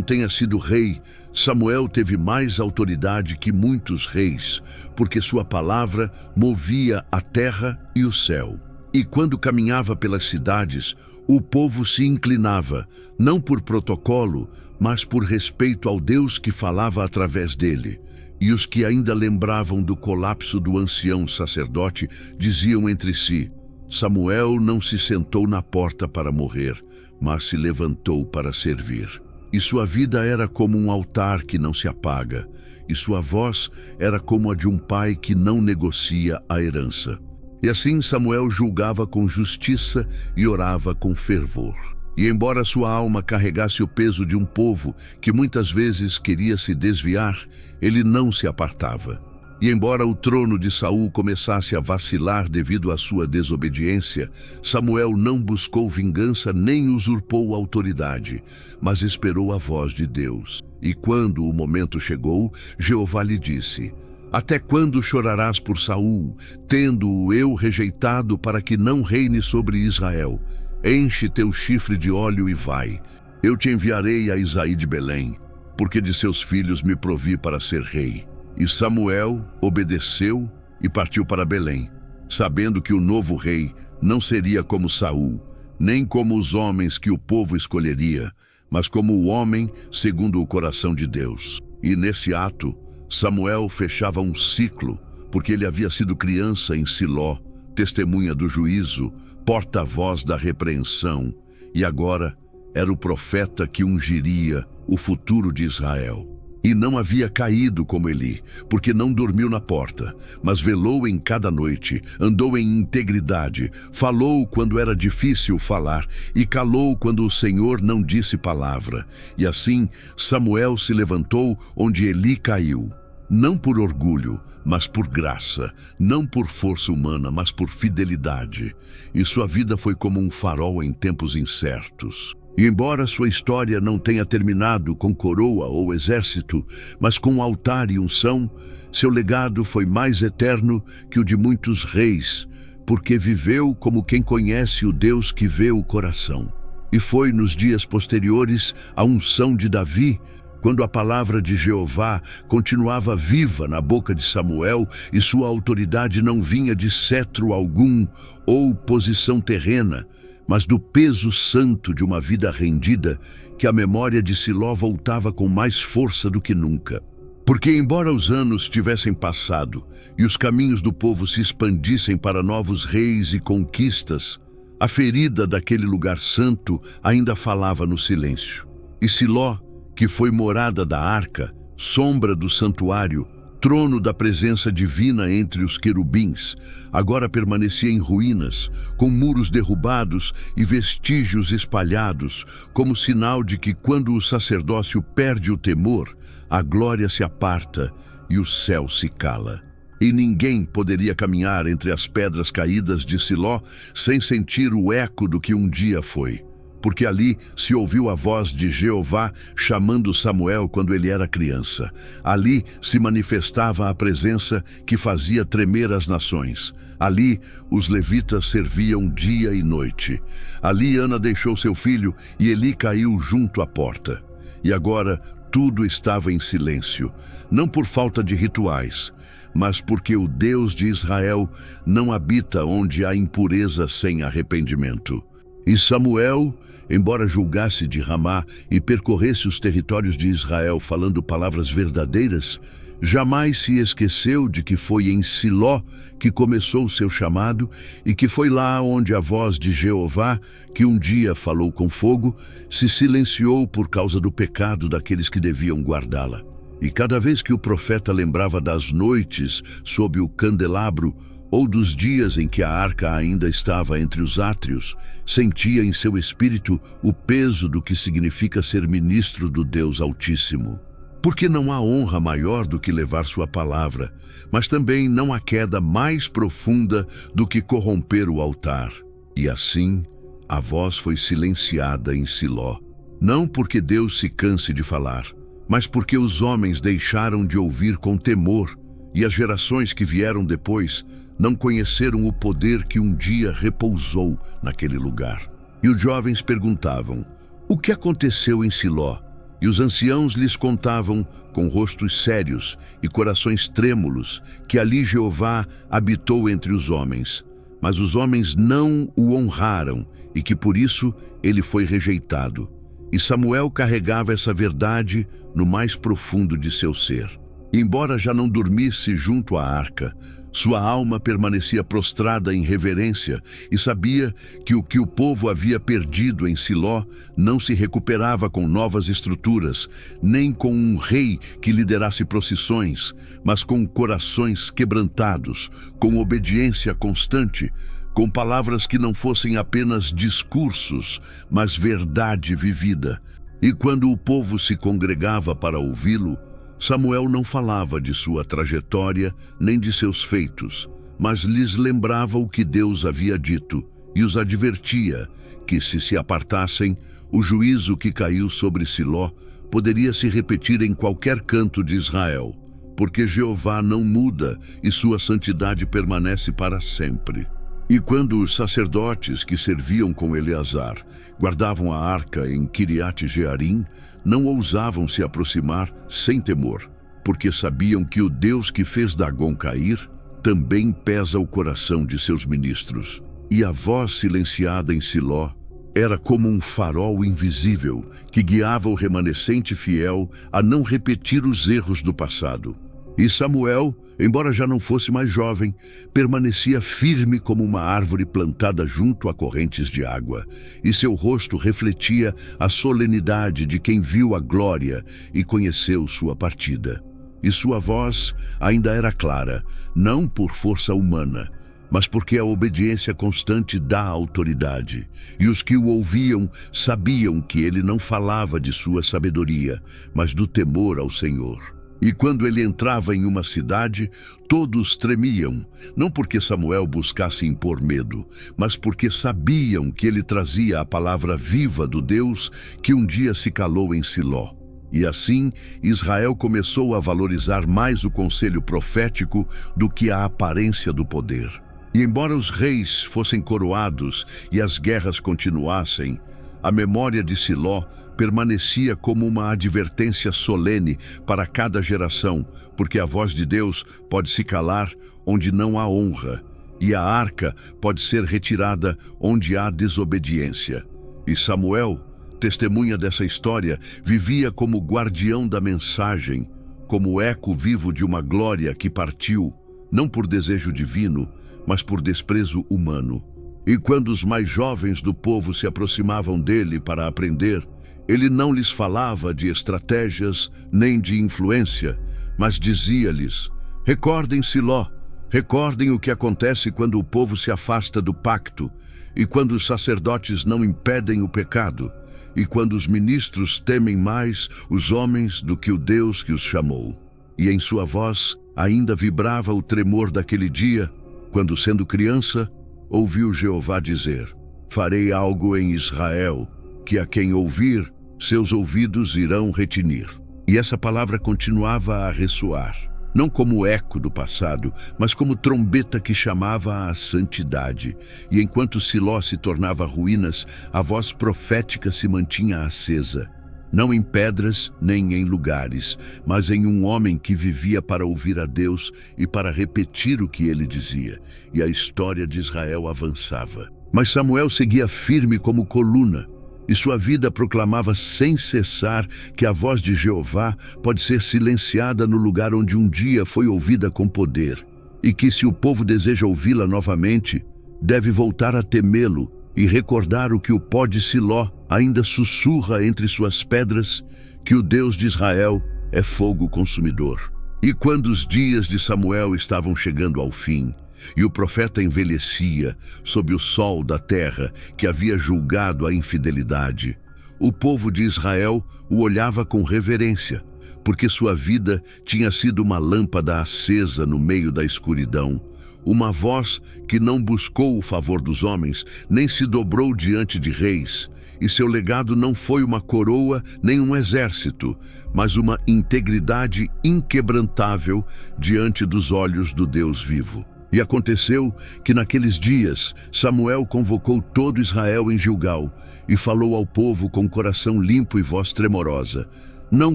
A: tenha sido rei, Samuel teve mais autoridade que muitos reis, porque sua palavra movia a terra e o céu. E quando caminhava pelas cidades, o povo se inclinava, não por protocolo, mas por respeito ao Deus que falava através dele. E os que ainda lembravam do colapso do ancião sacerdote diziam entre si: "Samuel não se sentou na porta para morrer, mas se levantou para servir." E sua vida era como um altar que não se apaga, e sua voz era como a de um pai que não negocia a herança. E assim Samuel julgava com justiça e orava com fervor. E embora sua alma carregasse o peso de um povo que muitas vezes queria se desviar, ele não se apartava. E embora o trono de Saul começasse a vacilar devido à sua desobediência, Samuel não buscou vingança nem usurpou autoridade, mas esperou a voz de Deus. E quando o momento chegou, Jeová lhe disse: Até quando chorarás por Saul, tendo-o eu rejeitado para que não reine sobre Israel? Enche teu chifre de óleo e vai. Eu te enviarei a Isaí de Belém, porque de seus filhos me provi para ser rei. E Samuel obedeceu e partiu para Belém, sabendo que o novo rei não seria como Saul, nem como os homens que o povo escolheria, mas como o homem segundo o coração de Deus. E nesse ato, Samuel fechava um ciclo, porque ele havia sido criança em Siló, testemunha do juízo, porta-voz da repreensão, e agora era o profeta que ungiria o futuro de Israel. E não havia caído como Eli, porque não dormiu na porta, mas velou em cada noite, andou em integridade, falou quando era difícil falar, e calou quando o Senhor não disse palavra. E assim Samuel se levantou onde Eli caiu, não por orgulho, mas por graça, não por força humana, mas por fidelidade. E sua vida foi como um farol em tempos incertos. E embora sua história não tenha terminado com coroa ou exército, mas com altar e unção, seu legado foi mais eterno que o de muitos reis, porque viveu como quem conhece o Deus que vê o coração. E foi nos dias posteriores à unção de Davi, quando a palavra de Jeová continuava viva na boca de Samuel e sua autoridade não vinha de cetro algum ou posição terrena, mas do peso santo de uma vida rendida, que a memória de Siló voltava com mais força do que nunca. Porque embora os anos tivessem passado e os caminhos do povo se expandissem para novos reis e conquistas, a ferida daquele lugar santo ainda falava no silêncio. E Siló, que foi morada da arca, sombra do santuário, trono da presença divina entre os querubins, agora permanecia em ruínas, com muros derrubados e vestígios espalhados, como sinal de que quando o sacerdócio perde o temor, a glória se aparta e o céu se cala. E ninguém poderia caminhar entre as pedras caídas de Siló sem sentir o eco do que um dia foi. Porque ali se ouviu a voz de Jeová chamando Samuel quando ele era criança. Ali se manifestava a presença que fazia tremer as nações. Ali os levitas serviam dia e noite. Ali Ana deixou seu filho e Eli caiu junto à porta. E agora tudo estava em silêncio, não por falta de rituais, mas porque o Deus de Israel não habita onde há impureza sem arrependimento. E Samuel, embora julgasse de Ramá e percorresse os territórios de Israel falando palavras verdadeiras, jamais se esqueceu de que foi em Siló que começou o seu chamado e que foi lá onde a voz de Jeová, que um dia falou com fogo, se silenciou por causa do pecado daqueles que deviam guardá-la. E cada vez que o profeta lembrava das noites sob o candelabro, ou dos dias em que a arca ainda estava entre os átrios, sentia em seu espírito o peso do que significa ser ministro do Deus Altíssimo. Porque não há honra maior do que levar sua palavra, mas também não há queda mais profunda do que corromper o altar. E assim, a voz foi silenciada em Siló, não porque Deus se canse de falar, mas porque os homens deixaram de ouvir com temor, e as gerações que vieram depois não conheceram o poder que um dia repousou naquele lugar. E os jovens perguntavam: o que aconteceu em Siló? E os anciãos lhes contavam, com rostos sérios e corações trêmulos, que ali Jeová habitou entre os homens. Mas os homens não o honraram, e que por isso ele foi rejeitado. E Samuel carregava essa verdade no mais profundo de seu ser. Embora já não dormisse junto à arca, Sua alma permanecia prostrada em reverência e sabia que o povo havia perdido em Siló não se recuperava com novas estruturas, nem com um rei que liderasse procissões, mas com corações quebrantados, com obediência constante, com palavras que não fossem apenas discursos, mas verdade vivida. E quando o povo se congregava para ouvi-lo, Samuel não falava de sua trajetória nem de seus feitos, mas lhes lembrava o que Deus havia dito e os advertia que, se apartassem, o juízo que caiu sobre Siló poderia se repetir em qualquer canto de Israel, porque Jeová não muda e sua santidade permanece para sempre. E quando os sacerdotes que serviam com Eleazar guardavam a arca em Kiriat Jearim, não ousavam se aproximar sem temor, porque sabiam que o Deus que fez Dagom cair também pesa o coração de seus ministros. E a voz silenciada em Siló era como um farol invisível que guiava o remanescente fiel a não repetir os erros do passado. E Samuel, embora já não fosse mais jovem, permanecia firme como uma árvore plantada junto a correntes de água, e seu rosto refletia a solenidade de quem viu a glória e conheceu sua partida. E sua voz ainda era clara, não por força humana, mas porque a obediência constante dá autoridade. E os que o ouviam sabiam que ele não falava de sua sabedoria, mas do temor ao Senhor. E quando ele entrava em uma cidade, todos tremiam, não porque Samuel buscasse impor medo, mas porque sabiam que ele trazia a palavra viva do Deus que um dia se calou em Siló. E assim, Israel começou a valorizar mais o conselho profético do que a aparência do poder. E embora os reis fossem coroados e as guerras continuassem, a memória de Siló permanecia como uma advertência solene para cada geração, porque a voz de Deus pode se calar onde não há honra, e a arca pode ser retirada onde há desobediência. E Samuel, testemunha dessa história, vivia como guardião da mensagem, como eco vivo de uma glória que partiu, não por desejo divino, mas por desprezo humano. E quando os mais jovens do povo se aproximavam dele para aprender, ele não lhes falava de estratégias nem de influência, mas dizia-lhes: recordem Siló, recordem o que acontece quando o povo se afasta do pacto, e quando os sacerdotes não impedem o pecado, e quando os ministros temem mais os homens do que o Deus que os chamou. E em sua voz ainda vibrava o tremor daquele dia, quando, sendo criança, ouviu Jeová dizer: farei algo em Israel, que a quem ouvir, seus ouvidos irão retinir. E essa palavra continuava a ressoar, não como eco do passado, mas como trombeta que chamava à santidade. E enquanto Siló se tornava ruínas, a voz profética se mantinha acesa, não em pedras nem em lugares, mas em um homem que vivia para ouvir a Deus e para repetir o que ele dizia. E a história de Israel avançava. Mas Samuel seguia firme como coluna, e sua vida proclamava sem cessar que a voz de Jeová pode ser silenciada no lugar onde um dia foi ouvida com poder, e que, se o povo deseja ouvi-la novamente, deve voltar a temê-lo e recordar o que o pó de Siló ainda sussurra entre suas pedras, que o Deus de Israel é fogo consumidor. E quando os dias de Samuel estavam chegando ao fim, e o profeta envelhecia sob o sol da terra que havia julgado a infidelidade, o povo de Israel o olhava com reverência, porque sua vida tinha sido uma lâmpada acesa no meio da escuridão, uma voz que não buscou o favor dos homens, nem se dobrou diante de reis, e seu legado não foi uma coroa nem um exército, mas uma integridade inquebrantável diante dos olhos do Deus vivo. E aconteceu que naqueles dias Samuel convocou todo Israel em Gilgal e falou ao povo com coração limpo e voz tremorosa, não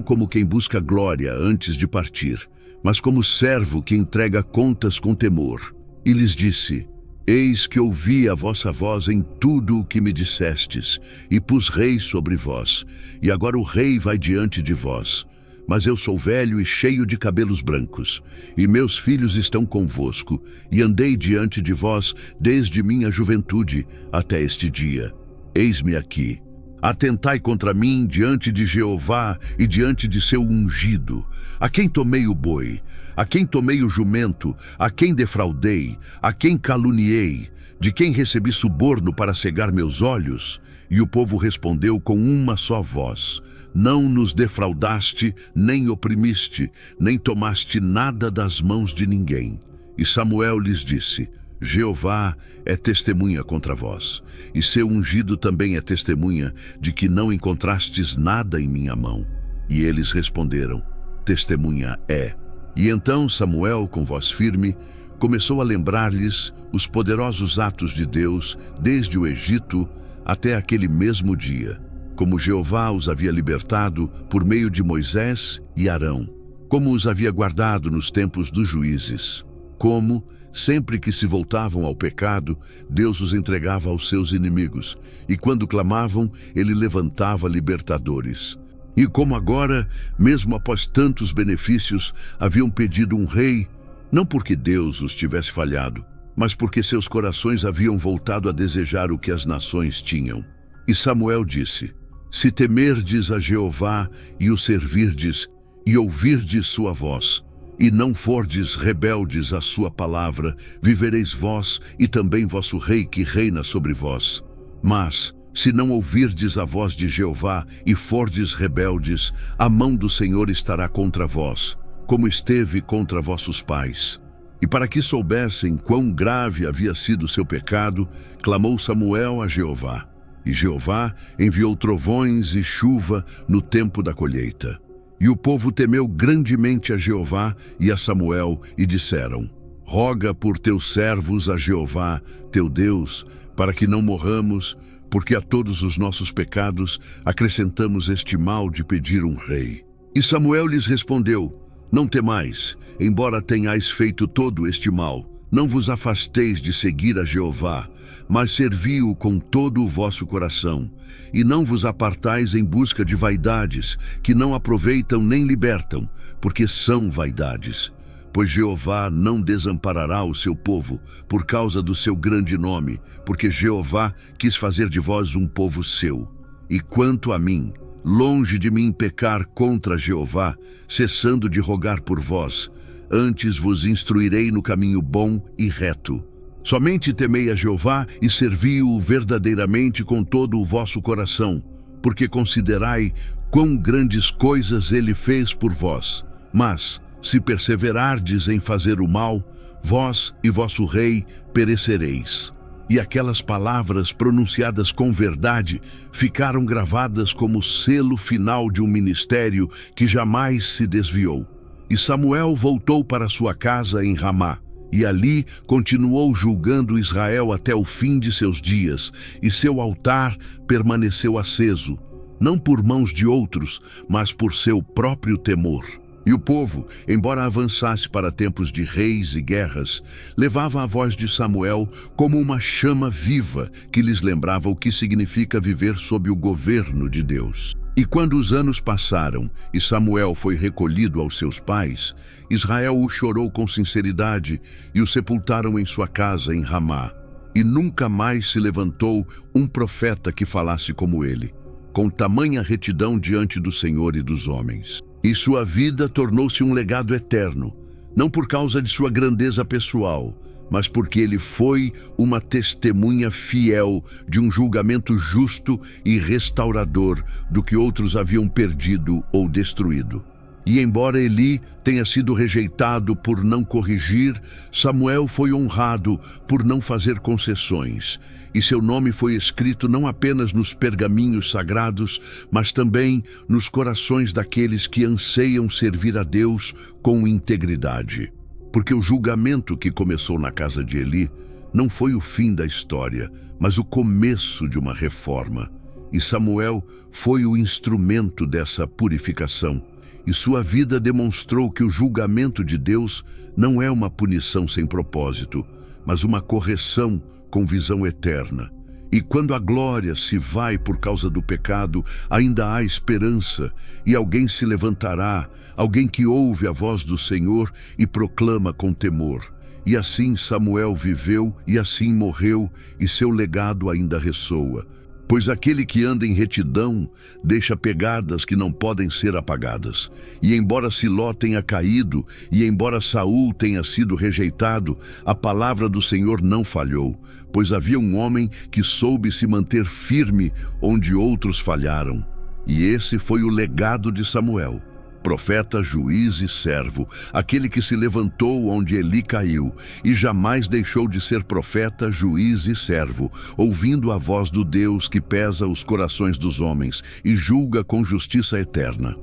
A: como quem busca glória antes de partir, mas como servo que entrega contas com temor. E lhes disse: eis que ouvi a vossa voz em tudo o que me dissestes, e pus rei sobre vós, e agora o rei vai diante de vós. Mas eu sou velho e cheio de cabelos brancos, e meus filhos estão convosco, e andei diante de vós desde minha juventude até este dia. Eis-me aqui. Atentai contra mim diante de Jeová e diante de seu ungido. A quem tomei o boi? A quem tomei o jumento? A quem defraudei? A quem caluniei? De quem recebi suborno para cegar meus olhos? E o povo respondeu com uma só voz: Não nos defraudaste, nem oprimiste, nem tomaste nada das mãos de ninguém. E Samuel lhes disse: Jeová é testemunha contra vós, e seu ungido também é testemunha de que não encontrastes nada em minha mão. E eles responderam: Testemunha é. E então Samuel, com voz firme, começou a lembrar-lhes os poderosos atos de Deus desde o Egito até aquele mesmo dia, como Jeová os havia libertado por meio de Moisés e Arão, como os havia guardado nos tempos dos juízes, como, sempre que se voltavam ao pecado, Deus os entregava aos seus inimigos, e quando clamavam, ele levantava libertadores. E como agora, mesmo após tantos benefícios, haviam pedido um rei, não porque Deus os tivesse falhado, mas porque seus corações haviam voltado a desejar o que as nações tinham. E Samuel disse: Se temerdes a Jeová e o servirdes, e ouvirdes sua voz, e não fordes rebeldes à sua palavra, vivereis vós e também vosso rei que reina sobre vós. Mas, se não ouvirdes a voz de Jeová e fordes rebeldes, a mão do Senhor estará contra vós, como esteve contra vossos pais. E para que soubessem quão grave havia sido seu pecado, clamou Samuel a Jeová. E Jeová enviou trovões e chuva no tempo da colheita. E o povo temeu grandemente a Jeová e a Samuel, e disseram: Roga por teus servos a Jeová, teu Deus, para que não morramos, porque a todos os nossos pecados acrescentamos este mal de pedir um rei. E Samuel lhes respondeu: Não temais, embora tenhais feito todo este mal. Não vos afasteis de seguir a Jeová, mas servi-o com todo o vosso coração. E não vos apartais em busca de vaidades, que não aproveitam nem libertam, porque são vaidades. Pois Jeová não desamparará o seu povo, por causa do seu grande nome, porque Jeová quis fazer de vós um povo seu. E quanto a mim, longe de mim pecar contra Jeová, cessando de rogar por vós, antes vos instruirei no caminho bom e reto. Somente temei a Jeová e servi-o verdadeiramente com todo o vosso coração, porque considerai quão grandes coisas ele fez por vós. Mas, se perseverardes em fazer o mal, vós e vosso rei perecereis. E aquelas palavras pronunciadas com verdade ficaram gravadas como selo final de um ministério que jamais se desviou. E Samuel voltou para sua casa em Ramá, e ali continuou julgando Israel até o fim de seus dias, e seu altar permaneceu aceso, não por mãos de outros, mas por seu próprio temor. E o povo, embora avançasse para tempos de reis e guerras, levava a voz de Samuel como uma chama viva que lhes lembrava o que significa viver sob o governo de Deus. E quando os anos passaram e Samuel foi recolhido aos seus pais, Israel o chorou com sinceridade e o sepultaram em sua casa em Ramá. E nunca mais se levantou um profeta que falasse como ele, com tamanha retidão diante do Senhor e dos homens. E sua vida tornou-se um legado eterno, não por causa de sua grandeza pessoal, mas porque ele foi uma testemunha fiel de um julgamento justo e restaurador do que outros haviam perdido ou destruído. E embora Eli tenha sido rejeitado por não corrigir, Samuel foi honrado por não fazer concessões, e seu nome foi escrito não apenas nos pergaminhos sagrados, mas também nos corações daqueles que anseiam servir a Deus com integridade. Porque o julgamento que começou na casa de Eli não foi o fim da história, mas o começo de uma reforma. E Samuel foi o instrumento dessa purificação. E sua vida demonstrou que o julgamento de Deus não é uma punição sem propósito, mas uma correção com visão eterna. E quando a glória se vai por causa do pecado, ainda há esperança, e alguém se levantará, alguém que ouve a voz do Senhor e proclama com temor. E assim Samuel viveu, e assim morreu, e seu legado ainda ressoa. Pois aquele que anda em retidão deixa pegadas que não podem ser apagadas. E embora Siló tenha caído, e embora Saul tenha sido rejeitado, a palavra do Senhor não falhou, pois havia um homem que soube se manter firme onde outros falharam. E esse foi o legado de Samuel. Profeta, juiz e servo, aquele que se levantou onde Eli caiu, e jamais deixou de ser profeta, juiz e servo, ouvindo a voz do Deus que pesa os corações dos homens e julga com justiça eterna.